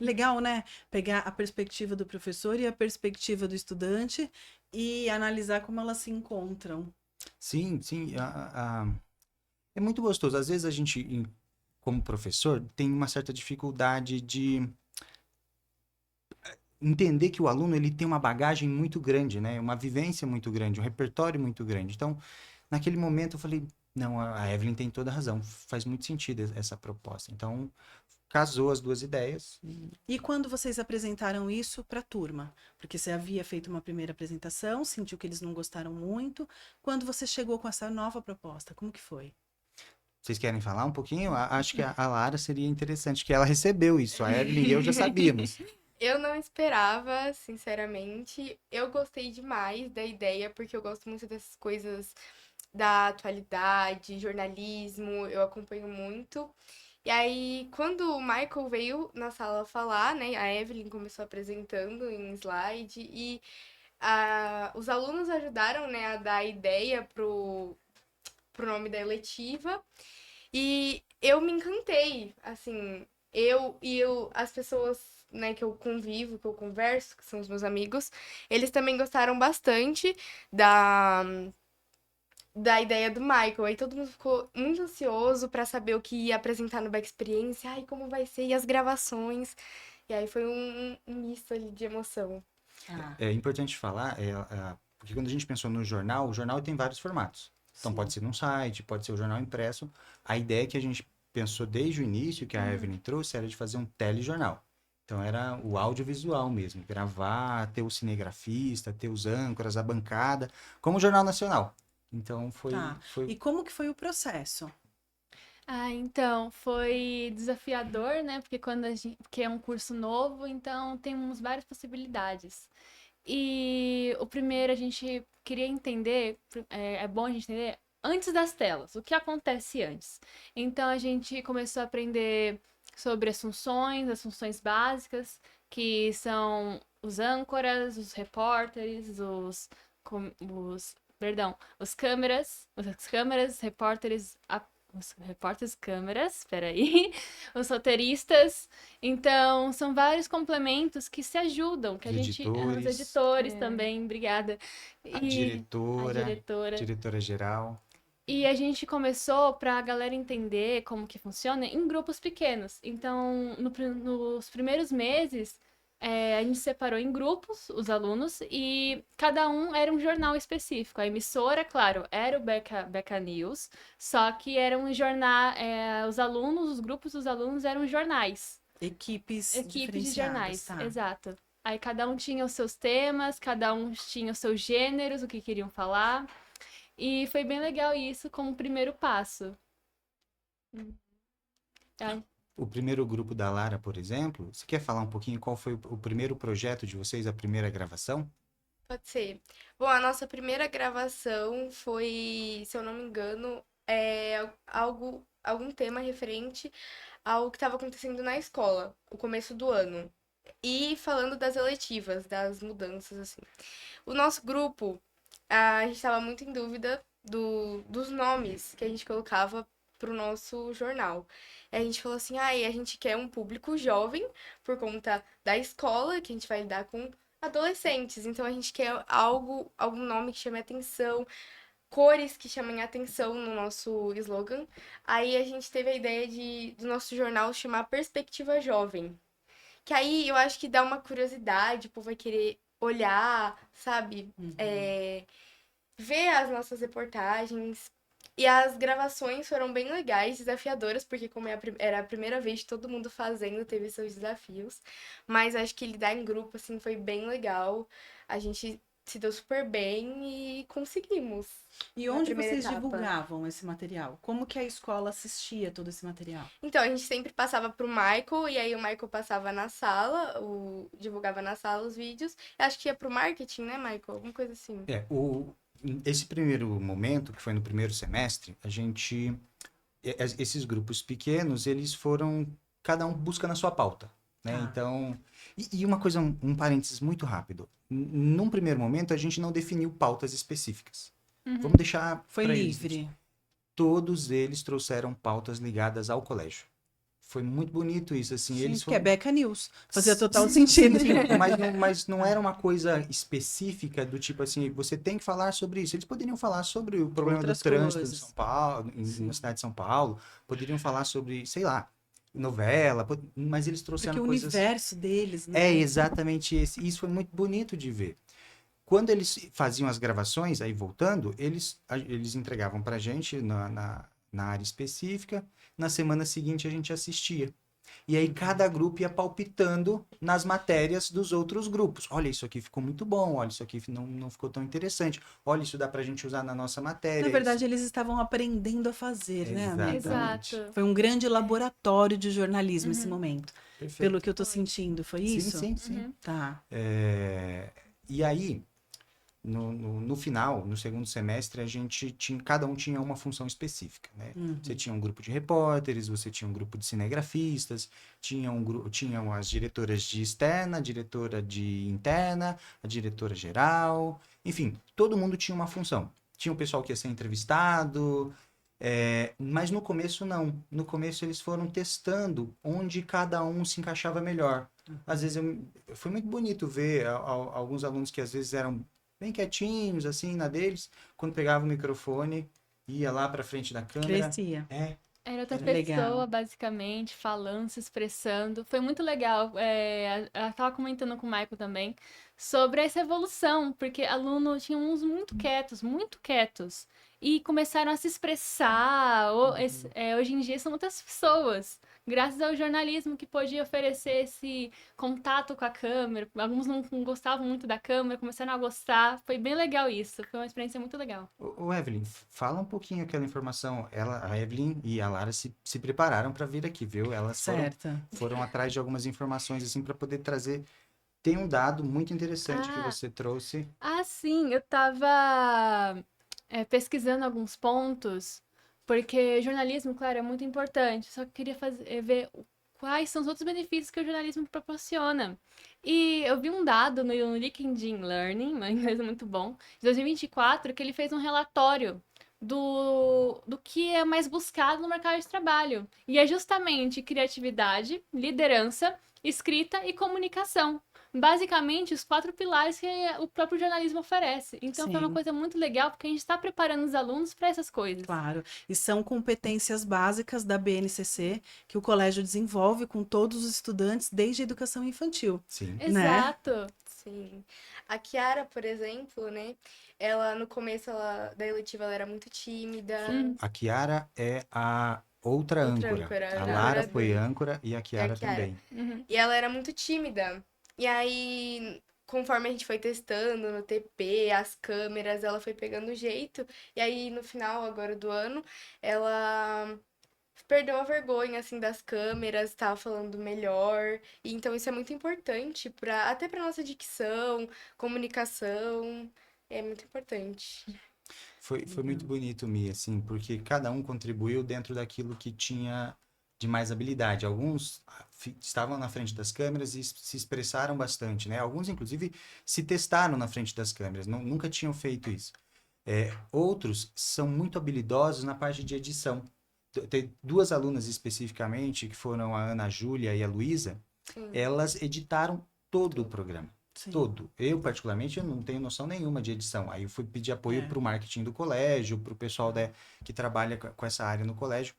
Legal, né? Pegar a perspectiva do professor e a perspectiva do estudante e analisar como elas se encontram. Sim, sim. É muito gostoso. Às vezes a gente, como professor, tem uma certa dificuldade de entender que o aluno ele tem uma bagagem muito grande, né? Uma vivência muito grande, um repertório muito grande. Então, naquele momento eu falei, não, a Evelyn tem toda a razão. Faz muito sentido essa proposta. Então, casou as duas ideias. E quando vocês apresentaram isso para a turma? Porque você havia feito uma primeira apresentação, sentiu que eles não gostaram muito. Quando você chegou com essa nova proposta, como que foi? Vocês querem falar um pouquinho? Acho que a Lara seria interessante, que ela recebeu isso. A Evelyn e eu já sabíamos. Eu não esperava, sinceramente. Eu gostei demais da ideia, porque eu gosto muito dessas coisas da atualidade, jornalismo, eu acompanho muito. E aí, quando o Michael veio na sala falar, né, a Evelyn começou apresentando em slide e os alunos ajudaram, né, a dar a ideia pro nome da eletiva. E eu me encantei, assim, as pessoas, né, que eu convivo, que eu converso, que são os meus amigos, eles também gostaram bastante da ideia do Michael. Aí todo mundo ficou muito ansioso pra saber o que ia apresentar no Back Experience, ai, como vai ser, e as gravações. E aí foi um misto ali de emoção. Ah, É importante falar, porque quando a gente pensou no jornal, o jornal tem vários formatos. Então, sim. pode ser num site, pode ser o jornal impresso. A ideia que a gente pensou desde o início, que a Evelyn trouxe, era de fazer um telejornal. Então, era o audiovisual mesmo, gravar, ter o cinegrafista, ter os âncoras, a bancada, como o Jornal Nacional. Então, Tá. E como que foi o processo? Então, foi desafiador, né? Porque é um curso novo, então temos várias possibilidades. E o primeiro a gente queria entender, é bom a gente entender antes das telas, o que acontece antes. Então a gente começou a aprender sobre as funções básicas, que são os âncoras, os repórteres, os câmeras, repórteres, os repórteres câmeras, peraí, os roteiristas. Então, são vários complementos que se ajudam, que os os editores, editores também, obrigada. a E a diretora. diretora-geral. E a gente começou para a galera entender como que funciona em grupos pequenos. Então, nos primeiros meses, a gente separou em grupos os alunos e cada um era um jornal específico. A emissora, claro, era o Beca News, só que era um jornal, os grupos dos alunos eram jornais. Equipes Equipes de diferenciadas, jornais, tá? exato. Aí cada um tinha os seus temas, cada um tinha os seus gêneros, o que queriam falar. E foi bem legal isso como primeiro passo. É. O primeiro grupo da Lara, por exemplo, você quer falar um pouquinho qual foi o primeiro projeto de vocês, a primeira gravação? Pode ser. Bom, a nossa primeira gravação foi, se eu não me engano, algum tema referente ao que estava acontecendo na escola, o começo do ano. E falando das eletivas, das mudanças, assim. O nosso grupo, a gente estava muito em dúvida dos nomes que a gente colocava pro nosso jornal. E a gente falou assim, a gente quer um público jovem por conta da escola, que a gente vai lidar com adolescentes. Então a gente quer algum nome que chame atenção, cores que chamem atenção no nosso slogan. Aí a gente teve a ideia do nosso jornal chamar Perspectiva Jovem. Que aí eu acho que dá uma curiosidade, o povo vai querer olhar, sabe? Ver as nossas reportagens. E as gravações foram bem legais, desafiadoras, porque como era a primeira vez de todo mundo fazendo, teve seus desafios. Mas acho que lidar em grupo, assim, foi bem legal. A gente se deu super bem e conseguimos. E na onde primeira vocês etapa. divulgavam esse material? Como que a escola assistia todo esse material? Então, a gente sempre passava pro Michael, e aí o Michael passava na sala, divulgava na sala os vídeos. Eu acho que ia pro marketing, né, Michael? Alguma coisa assim. Esse primeiro momento, que foi no primeiro semestre, esses grupos pequenos, eles foram, cada um busca na sua pauta, né? Tá. Então, e uma coisa, um parênteses muito rápido. Num primeiro momento, a gente não definiu pautas específicas. Vamos deixar Foi pra livre. Todos eles trouxeram pautas ligadas ao colégio. Foi muito bonito isso, assim. Sim, Eles porque é foram... Beca News. Fazia total sentido. Sim, mas não era uma coisa específica do tipo assim, você tem que falar sobre isso. Eles poderiam falar sobre o problema Outras do trânsito coisas. de São Paulo, na cidade de São Paulo, poderiam falar sobre, sei lá, novela, mas eles trouxeram Porque o coisas... universo deles, né? É exatamente esse. Isso foi muito bonito de ver. Quando eles faziam as gravações, aí voltando, eles entregavam pra gente na área específica, na semana seguinte a gente assistia. E aí cada grupo ia palpitando nas matérias dos outros grupos. Olha, isso aqui ficou muito bom, olha, isso aqui não ficou tão interessante. Olha, isso dá pra gente usar na nossa matéria. Na verdade, eles estavam aprendendo a fazer, né, amiga? Exatamente. Exato. Foi um grande laboratório de jornalismo esse Uhum. momento. Perfeito. Pelo que eu tô sentindo, foi isso? Sim, sim. Uhum. Tá. E aí, no final, no segundo semestre, cada um tinha uma função específica, né? Uhum. Você tinha um grupo de repórteres, você tinha um grupo de cinegrafistas, tinham as diretoras de externa, a diretora de interna, a diretora geral, enfim, todo mundo tinha uma função. Tinha o pessoal que ia ser entrevistado, mas no começo não. No começo eles foram testando onde cada um se encaixava melhor. Às vezes foi muito bonito ver alguns alunos que às vezes eram bem quietinhos, assim, na deles, quando pegava o microfone, ia lá pra frente da câmera. Crescia. Era outra Era pessoa, legal. basicamente, falando, se expressando. Foi muito legal. Ela estava comentando com o Michael também sobre essa evolução, porque alunos tinham uns muito quietos, e começaram a se expressar. Hoje em dia são outras pessoas, graças ao jornalismo que podia oferecer esse contato com a câmera. Alguns não gostavam muito da câmera, começaram a gostar. Foi bem legal isso. Foi uma experiência muito legal. Ô Evelyn, fala um pouquinho aquela informação. A Evelyn e a Lara se prepararam para vir aqui, viu? Elas Certo. foram atrás de algumas informações, assim, para poder trazer. Tem um dado muito interessante que você trouxe. Ah, sim, eu tava pesquisando alguns pontos, porque jornalismo, claro, é muito importante, só que eu queria ver quais são os outros benefícios que o jornalismo proporciona. E eu vi um dado no LinkedIn Learning, uma empresa muito bom, de 2024, que ele fez um relatório do que é mais buscado no mercado de trabalho. E é justamente criatividade, liderança, escrita e comunicação. Basicamente, os 4 pilares que o próprio jornalismo oferece. Então, foi uma Sim. coisa muito legal, porque a gente está preparando os alunos para essas coisas. Claro. E são competências básicas da BNCC que o colégio desenvolve com todos os estudantes desde a educação infantil. Sim. Exato. Sim. A Kiara, por exemplo, né? Ela, no começo da eletiva, ela era muito tímida. A Kiara é a outra âncora. âncora, A a Lara Lara foi dele. âncora e a Kiara Kiara. também. Uhum. E ela era muito tímida. E aí, conforme a gente foi testando no TP, as câmeras, ela foi pegando o jeito. E aí, no final agora do ano, ela perdeu a vergonha, assim, das câmeras, tava falando melhor. E então isso é muito importante até pra nossa dicção, comunicação. É muito importante. Foi muito bonito, Mi, assim, porque cada um contribuiu dentro daquilo que tinha de mais habilidade. Alguns estavam na frente das câmeras e se expressaram bastante, né? Alguns, inclusive, se testaram na frente das câmeras, nunca tinham feito isso. Outros são muito habilidosos na parte de edição. Tem 2 alunas especificamente, que foram a Ana Júlia e a Luísa, Sim. elas editaram todo o programa. Sim. Todo. Eu, particularmente, eu não tenho noção nenhuma de edição. Aí eu fui pedir apoio É. para o marketing do colégio, para o pessoal que trabalha com essa área no colégio.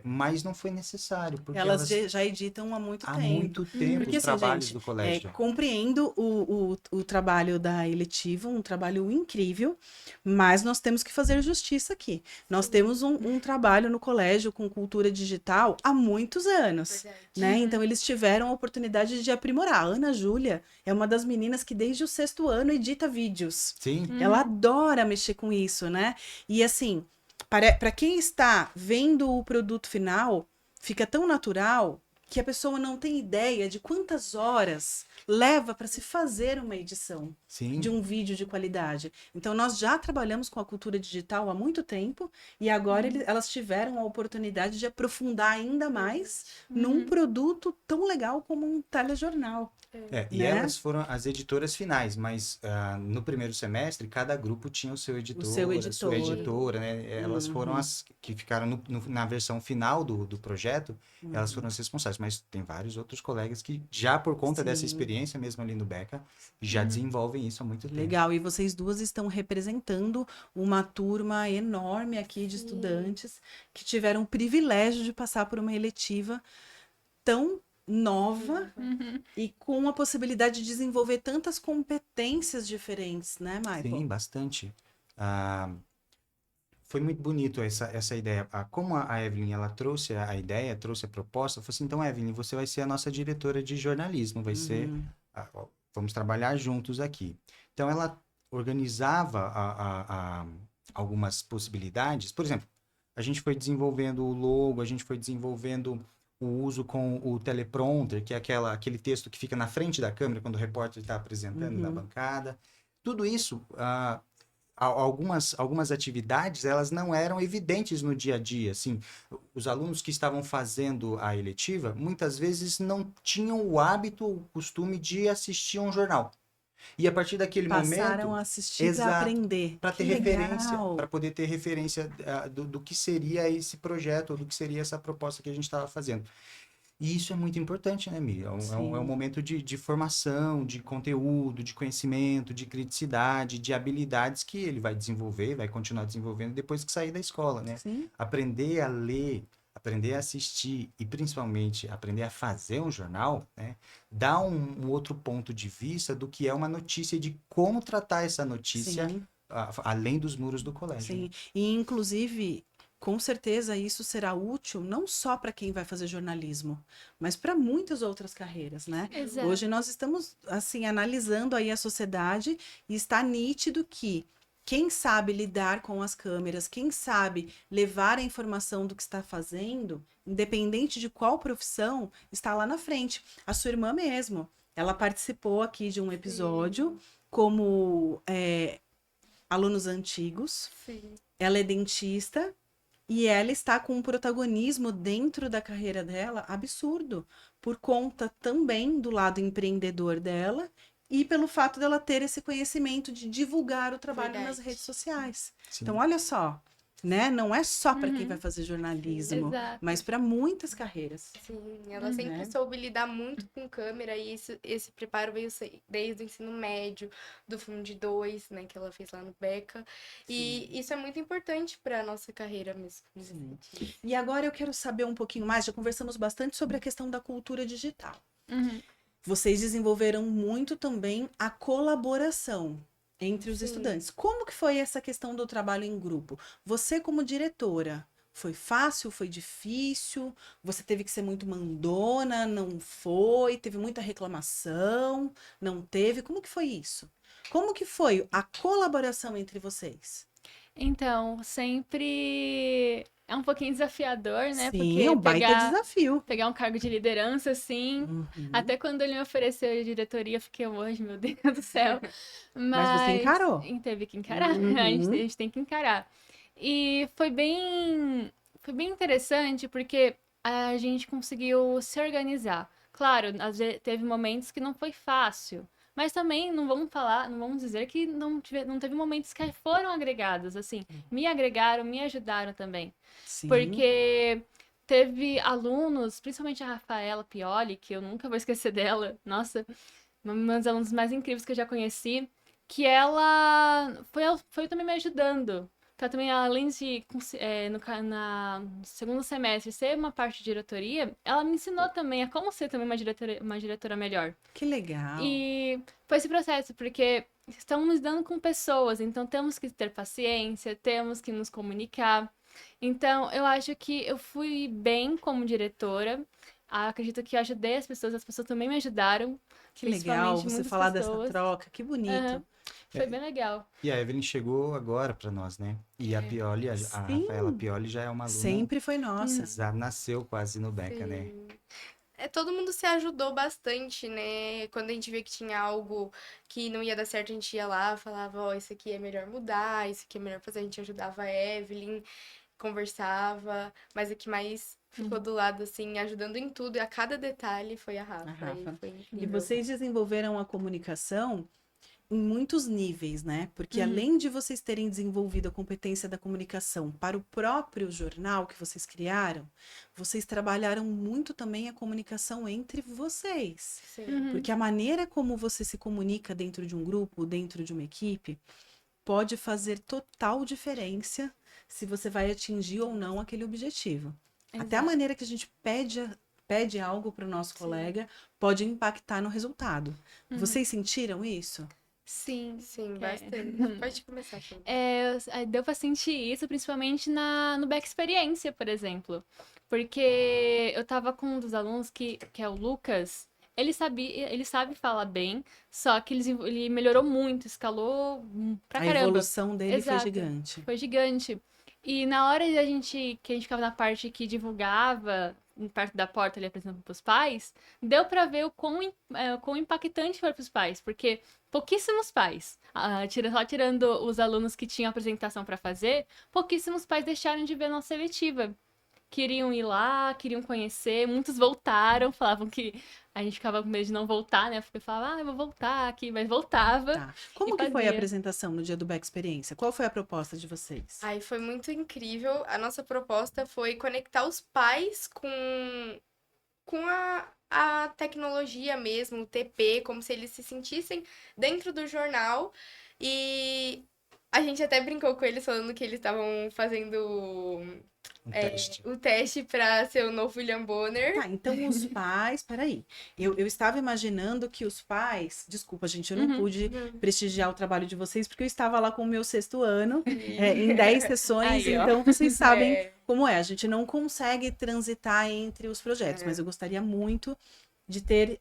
Mas não foi necessário, porque Elas já editam há muito há tempo. muito tempo Porque, os assim, trabalhos gente, do colégio. compreendo o trabalho da eletiva, um trabalho incrível, mas nós temos que fazer justiça aqui. Nós temos um trabalho no colégio com cultura digital há muitos anos, Verdade. né? Então, eles tiveram a oportunidade de aprimorar. A Ana Júlia é uma das meninas que desde o 6º ano edita vídeos. Sim, Ela adora mexer com isso, né? E assim, para quem está vendo o produto final, fica tão natural que a pessoa não tem ideia de quantas horas leva para se fazer uma edição Sim. de um vídeo de qualidade. Então, nós já trabalhamos com a cultura digital há muito tempo e agora elas tiveram a oportunidade de aprofundar ainda mais num produto tão legal como um telejornal. E né? elas foram as editoras finais, mas no primeiro semestre, cada grupo tinha o seu editor, seu a sua editor. editora, né? Elas foram as que ficaram na versão final do projeto, elas foram as responsáveis, mas tem vários outros colegas que já por conta dessa Sim. experiência mesmo ali no Beca, já desenvolvem isso há muito tempo. Legal, e vocês duas estão representando uma turma enorme aqui de estudantes que tiveram o privilégio de passar por uma eletiva tão nova e com a possibilidade de desenvolver tantas competências diferentes, né, Michael? Sim, bastante. Foi muito bonito essa ideia. Como a Evelyn ela trouxe a ideia, trouxe a proposta, eu falei assim, então, Evelyn, você vai ser a nossa diretora de jornalismo, vai ser, vamos trabalhar juntos aqui. Então, ela organizava algumas possibilidades. Por exemplo, a gente foi desenvolvendo o logo, a gente foi desenvolvendo o uso com o teleprompter, que é aquele texto que fica na frente da câmera quando o repórter está apresentando na bancada. Tudo isso, algumas atividades, elas não eram evidentes no dia a dia. Assim, os alunos que estavam fazendo a eletiva, muitas vezes não tinham o hábito, o costume de assistir a um jornal. E a partir daquele Passaram momento... a assistir para Exato, aprender. para ter Que referência, legal. para poder ter referência do que seria esse projeto, ou do que seria essa proposta que a gente estava fazendo. E isso é muito importante, né, Mi? É um momento de formação, de conteúdo, de conhecimento, de criticidade, de habilidades que ele vai desenvolver, vai continuar desenvolvendo depois que sair da escola, né? Sim. Aprender a ler, aprender a assistir e principalmente aprender a fazer um jornal, né? Dá um outro ponto de vista do que é uma notícia e de como tratar essa notícia Sim. além dos muros do colégio. Sim, Né? e inclusive, com certeza isso será útil não só para quem vai fazer jornalismo, mas para muitas outras carreiras, né? Exato. Hoje nós estamos assim analisando aí a sociedade e está nítido que quem sabe lidar com as câmeras, quem sabe levar a informação do que está fazendo, independente de qual profissão, está lá na frente. A sua irmã mesmo, ela participou aqui de um episódio como alunos antigos. Sim. Ela é dentista e ela está com um protagonismo dentro da carreira dela absurdo, por conta também do lado empreendedor dela e pelo fato dela ter esse conhecimento de divulgar o trabalho nas Verdade. redes sociais. Sim. Então, olha só, né? Não é só para quem vai fazer jornalismo, Exato. mas para muitas carreiras. Sim, ela sempre Né? soube lidar muito com câmera e esse preparo veio desde o ensino médio, do Fundi 2, né, que ela fez lá no Beca. E isso é muito importante para a nossa carreira mesmo. nesse sentido. E agora eu quero saber um pouquinho mais, já conversamos bastante sobre a questão da cultura digital. Vocês desenvolveram muito também a colaboração entre os Sim. estudantes. Como que foi essa questão do trabalho em grupo? Você como diretora, foi fácil, foi difícil? Você teve que ser muito mandona, não foi? Teve muita reclamação, não teve? Como que foi isso? Como que foi a colaboração entre vocês? Então, sempre é um pouquinho desafiador, né? Sim, Porque é um baita desafio. pegar um cargo de liderança, assim. Até quando ele me ofereceu a diretoria, eu fiquei hoje, meu Deus do céu. Mas você encarou. Teve que encarar. A gente tem que encarar. E foi bem interessante, porque a gente conseguiu se organizar. Claro, às vezes teve momentos que não foi fácil. Mas também não vamos dizer que não teve momentos que foram agregados, assim. Me agregaram, me ajudaram também. Sim. Porque teve alunos, principalmente a Rafaela Pioli, que eu nunca vou esquecer dela, nossa, uma das alunos mais incríveis que eu já conheci, que ela foi também me ajudando. Então, também, além de, no segundo semestre, ser uma parte de diretoria, ela me ensinou também a como ser também uma diretora melhor. Que legal. E foi esse processo, porque estamos lidando com pessoas, então temos que ter paciência, temos que nos comunicar. Então, eu acho que eu fui bem como diretora. Acredito que eu ajudei as pessoas também me ajudaram. Que legal principalmente você muitas falar dessa pessoas. troca, que bonito. Aham. Foi bem legal. E a Evelyn chegou agora para nós, né? E a Pioli, a Sim. Rafaela Pioli já é uma aluna. Sempre foi nossa. Já nasceu quase no Beca, né? todo mundo se ajudou bastante, né? Quando a gente via que tinha algo que não ia dar certo, a gente ia lá, falava, ó, isso aqui é melhor mudar, isso aqui é melhor fazer. A gente ajudava a Evelyn, conversava, mas a que mais ficou do lado, assim, ajudando em tudo, e a cada detalhe foi a Rafa. A Rafa. E foi E incrível. vocês desenvolveram a comunicação em muitos níveis, né? Porque Uhum. além de vocês terem desenvolvido a competência da comunicação para o próprio jornal que vocês criaram, vocês trabalharam muito também a comunicação entre vocês. Sim. Uhum. Porque a maneira como você se comunica dentro de um grupo, dentro de uma equipe, pode fazer total diferença se você vai atingir ou não aquele objetivo. Até a Exato. maneira que a gente pede algo para o nosso colega pode impactar no resultado. Vocês sentiram isso? Sim. Sim, É. bastante. Pode começar, Fê. Deu pra sentir isso, principalmente no Back Experiência, por exemplo. Porque eu tava com um dos alunos que é o Lucas. Ele sabe falar bem, só que ele melhorou muito, escalou pra A caramba. evolução dele foi Exato. gigante. Foi gigante. E na hora que a gente ficava na parte que divulgava, perto da porta ali apresentando pros pais, deu pra ver o quão impactante foi pros pais, porque pouquíssimos pais, só tirando os alunos que tinham apresentação pra fazer, pouquíssimos pais deixaram de ver a nossa seletiva. Queriam ir lá, queriam conhecer, muitos voltaram, falavam que a gente ficava com medo de não voltar, né? Porque falava, eu vou voltar aqui, mas voltava. Tá. Como E que foi a fazia. apresentação no dia do Back Experiência? Qual foi a proposta de vocês? Ai, foi muito incrível. A nossa proposta foi conectar os pais com a tecnologia mesmo, o TP, como se eles se sentissem dentro do jornal. E a gente até brincou com eles falando que eles estavam fazendo Teste. o teste para ser o novo William Bonner. Tá, então os pais, peraí. Eu estava imaginando que os pais. Desculpa, gente, eu não pude prestigiar o trabalho de vocês, porque eu estava lá com o meu 6º ano, em 10 sessões, Aí, ó. então vocês sabem É. como é. A gente não consegue transitar entre os projetos, mas eu gostaria muito de ter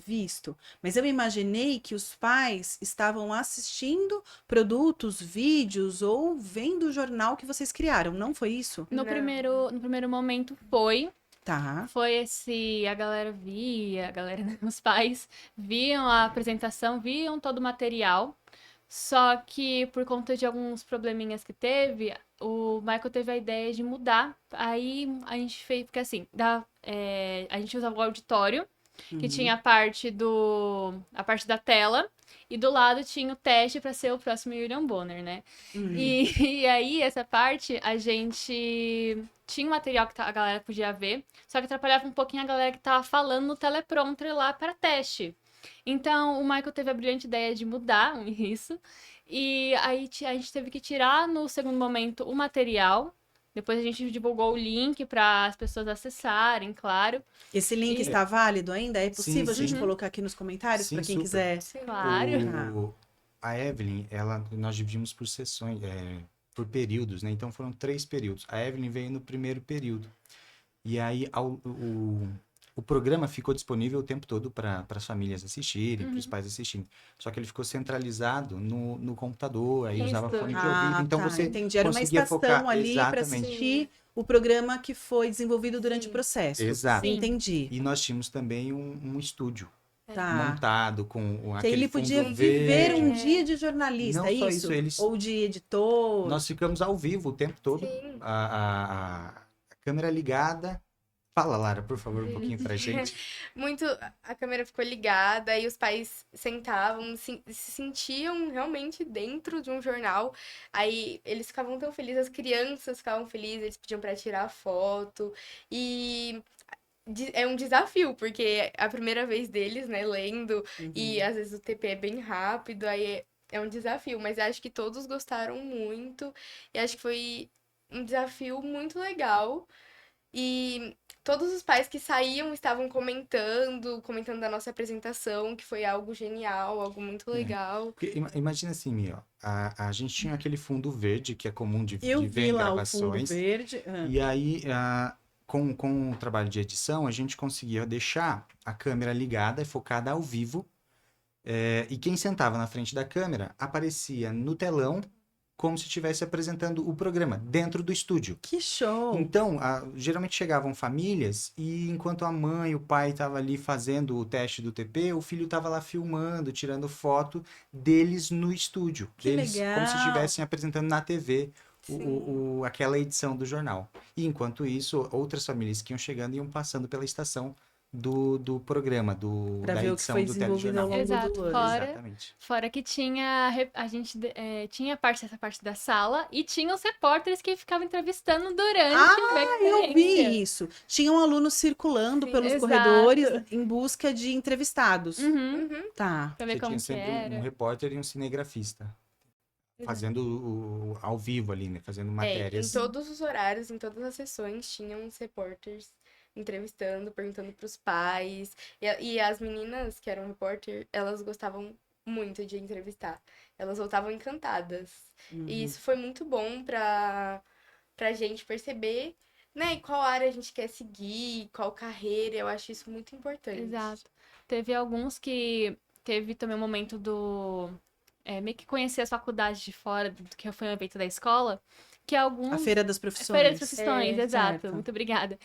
visto. Mas eu imaginei que os pais estavam assistindo produtos, vídeos ou vendo o jornal que vocês criaram, não foi isso? No Não. primeiro momento foi. Tá. A galera os pais viam a apresentação, viam todo o material. Só que por conta de alguns probleminhas que teve, o Michael teve a ideia de mudar. Aí a gente fez, porque assim, a gente usava o auditório, que tinha a parte da tela, e do lado tinha o teste para ser o próximo William Bonner, né? E aí, essa parte, a gente tinha um material que a galera podia ver, só que atrapalhava um pouquinho a galera que tava falando no teleprompter lá para teste. Então, o Michael teve a brilhante ideia de mudar isso, e aí a gente teve que tirar no segundo momento o material. Depois a gente divulgou o link para as pessoas acessarem, claro. Esse link E- está válido ainda? É possível a Sim, gente sim. colocar aqui nos comentários Sim, para quem super. quiser? Claro. A Evelyn, nós dividimos por sessões, por períodos, né? Então foram 3 períodos. A Evelyn veio no primeiro período. E aí o programa ficou disponível o tempo todo para as famílias assistirem, para os pais assistirem. Só que ele ficou centralizado no computador, aí usava Isso. fone de ouvido. Então tá, você entendi. Era uma conseguia estação focar ali para exatamente. assistir o programa que foi desenvolvido durante Sim. o processo. Exato. Sim. Entendi. E nós tínhamos também um estúdio Tá. montado com Que aí aquele ele podia fundo viver verde. um dia de jornalista, Não é só isso? isso, eles- Ou de editor? Nós ficamos ao vivo o tempo todo. Sim. A câmera ligada. Fala, Lara, por favor, um pouquinho pra gente. Muito, a câmera ficou ligada e os pais sentavam, se sentiam realmente dentro de um jornal. Aí eles ficavam tão felizes, as crianças ficavam felizes, eles pediam pra tirar foto. E é um desafio, porque é a primeira vez deles, né, lendo, e às vezes o TP é bem rápido, aí é um desafio. Mas acho que todos gostaram muito e acho que foi um desafio muito legal. E todos os pais que saíam estavam comentando da nossa apresentação, que foi algo genial, algo muito legal. Porque imagina assim, ó, a gente tinha aquele fundo verde que é comum de Eu ver vi em lá o fundo gravações. verde. E aí, com o trabalho de edição, a gente conseguia deixar a câmera ligada e focada ao vivo. E quem sentava na frente da câmera aparecia no telão como se estivesse apresentando o programa dentro do estúdio. Que show! Então, geralmente chegavam famílias e enquanto a mãe e o pai estavam ali fazendo o teste do TP, o filho estava lá filmando, tirando foto deles no estúdio. Que Deles como se legal! estivessem apresentando na TV aquela edição do jornal. E enquanto isso, outras famílias que iam chegando iam passando pela estação do programa, Pra da ver o que edição foi do desenvolvido ao telejornal. longo Exato, do ano. fora- Exatamente. Fora que tinha a gente tinha essa parte da sala e tinha os repórteres que ficavam entrevistando durante a Eu experiência. vi isso. Tinham alunos circulando Sim, pelos exato. corredores em busca de entrevistados. Uhum, Uhum. Tá. pra ver Você como tinha que sempre era. um repórter e um cinegrafista. Fazendo ao vivo ali, né? Fazendo Em matérias. todos os horários, em todas as sessões, tinham uns repórteres entrevistando, perguntando pros pais. E as meninas que eram repórter, elas gostavam muito de entrevistar. Elas voltavam encantadas. E isso foi muito bom pra gente perceber, né, qual área a gente quer seguir, qual carreira. Eu acho isso muito importante. Exato. Teve alguns que teve também um momento do meio que conhecer as faculdades de fora, que foi um evento da escola, que alguns A Feira das Profissões. Feira das Profissões, É, exato. certo. Muito obrigada.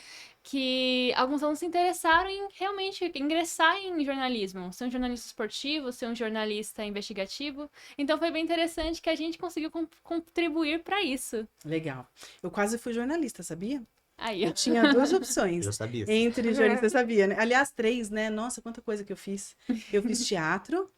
Que alguns alunos se interessaram em realmente ingressar em jornalismo. Ser um jornalista esportivo, ser um jornalista investigativo. Então foi bem interessante que a gente conseguiu contribuir para isso. Legal. Eu quase fui jornalista, sabia? Aí, Eu tinha duas opções. Eu sabia. Entre jornalista, você sabia, né? Aliás, 3, né? Nossa, quanta coisa que eu fiz. Eu fiz teatro,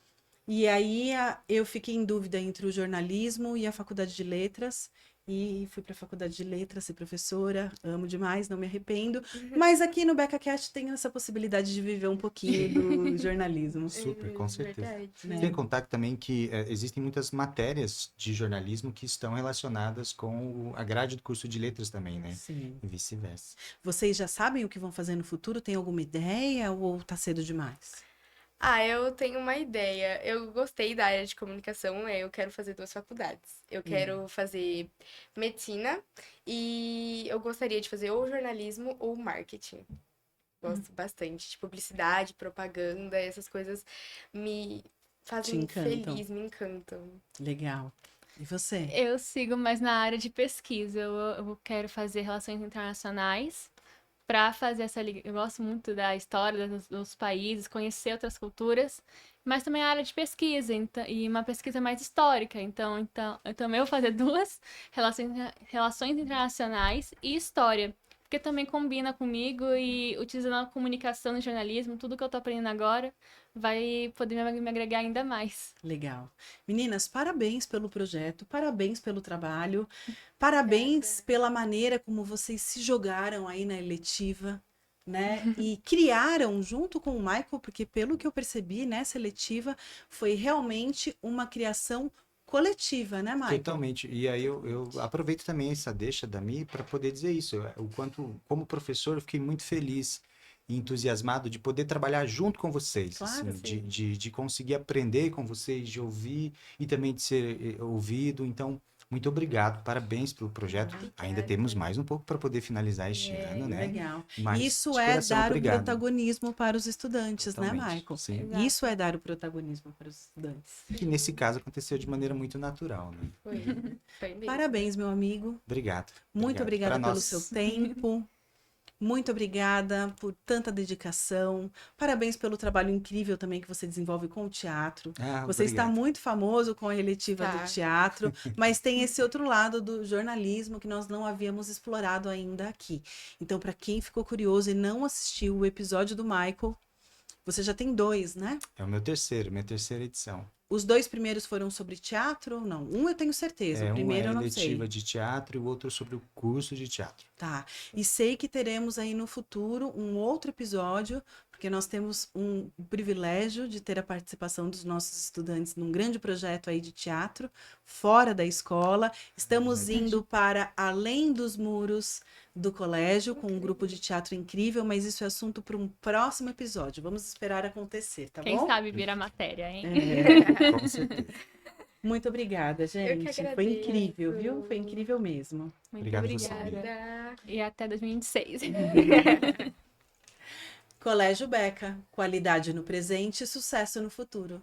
e aí eu fiquei em dúvida entre o jornalismo e a faculdade de letras. E fui para a faculdade de letras, ser professora, amo demais, não me arrependo. Mas aqui no BecaCast tenho essa possibilidade de viver um pouquinho do jornalismo. Super, com certeza. Verdade. Né? Sem contar que também que existem muitas matérias de jornalismo que estão relacionadas com a grade do curso de letras também, né? Sim. E vice-versa. Vocês já sabem o que vão fazer no futuro? Tem alguma ideia ou tá cedo demais? Eu tenho uma ideia. Eu gostei da área de comunicação, eu quero fazer 2 faculdades. Eu quero fazer medicina e eu gostaria de fazer ou jornalismo ou marketing. Gosto bastante de publicidade, propaganda, essas coisas me fazem encantam. feliz, me encantam. Legal. E você? eu sigo mais na área de pesquisa. Eu quero fazer relações internacionais para fazer essa ligação. Eu gosto muito da história dos países, conhecer outras culturas, mas também a área de pesquisa, então, e uma pesquisa mais histórica. Então eu também vou fazer 2 relações internacionais e história, porque também combina comigo e utilizando a comunicação no jornalismo, tudo que eu tô aprendendo agora vai poder me agregar ainda mais. Legal. Meninas, parabéns pelo projeto, parabéns pelo trabalho, parabéns pela maneira como vocês se jogaram aí na eletiva, né? E criaram junto com o Michael, porque pelo que eu percebi, nessa eletiva, foi realmente uma criação coletiva, né, Michael? Totalmente. E aí eu aproveito também essa deixa da Mi para poder dizer isso. O quanto, como professor, eu fiquei muito feliz e entusiasmado de poder trabalhar junto com vocês, Claro, assim, sim. de conseguir aprender com vocês, de ouvir e também de ser ouvido. Então, muito obrigado, parabéns pelo projeto. Ainda Obrigada. temos mais um pouco para poder finalizar este ano, né? Legal. Mas, Isso de é coração, dar obrigado. o protagonismo para os estudantes, né, Totalmente, Michael? sim. Exato. Isso é dar o protagonismo para os estudantes. Que nesse caso aconteceu de maneira muito natural, né? Foi mesmo. Parabéns, meu amigo. Obrigado. Muito obrigada Pra pelo nós. seu tempo. Muito obrigada por tanta dedicação. Parabéns pelo trabalho incrível também que você desenvolve com o teatro. Ah, Você está obrigado. muito famoso com a eletiva Tá. do teatro, mas tem esse outro lado do jornalismo que nós não havíamos explorado ainda aqui. Então, para quem ficou curioso e não assistiu o episódio do Michael, você já tem 2, né? É minha terceira edição. Os 2 primeiros foram sobre teatro ou não? Um eu tenho certeza, o Um primeiro é eu não sei. eletiva de teatro e o outro sobre o curso de teatro. Tá. E sei que teremos aí no futuro um outro episódio, porque nós temos um privilégio de ter a participação dos nossos estudantes num grande projeto aí de teatro, fora da escola. Estamos indo para além dos muros do colégio, com um grupo de teatro incrível, mas isso é assunto para um próximo episódio. Vamos esperar acontecer, tá Quem bom? sabe vira matéria, hein? É. Com certeza. Muito obrigada, gente. Foi agradeço. incrível, viu? Foi incrível mesmo. Muito Obrigado você. obrigada. Obrigada. E até 2026. Colégio Beca, qualidade no presente e sucesso no futuro.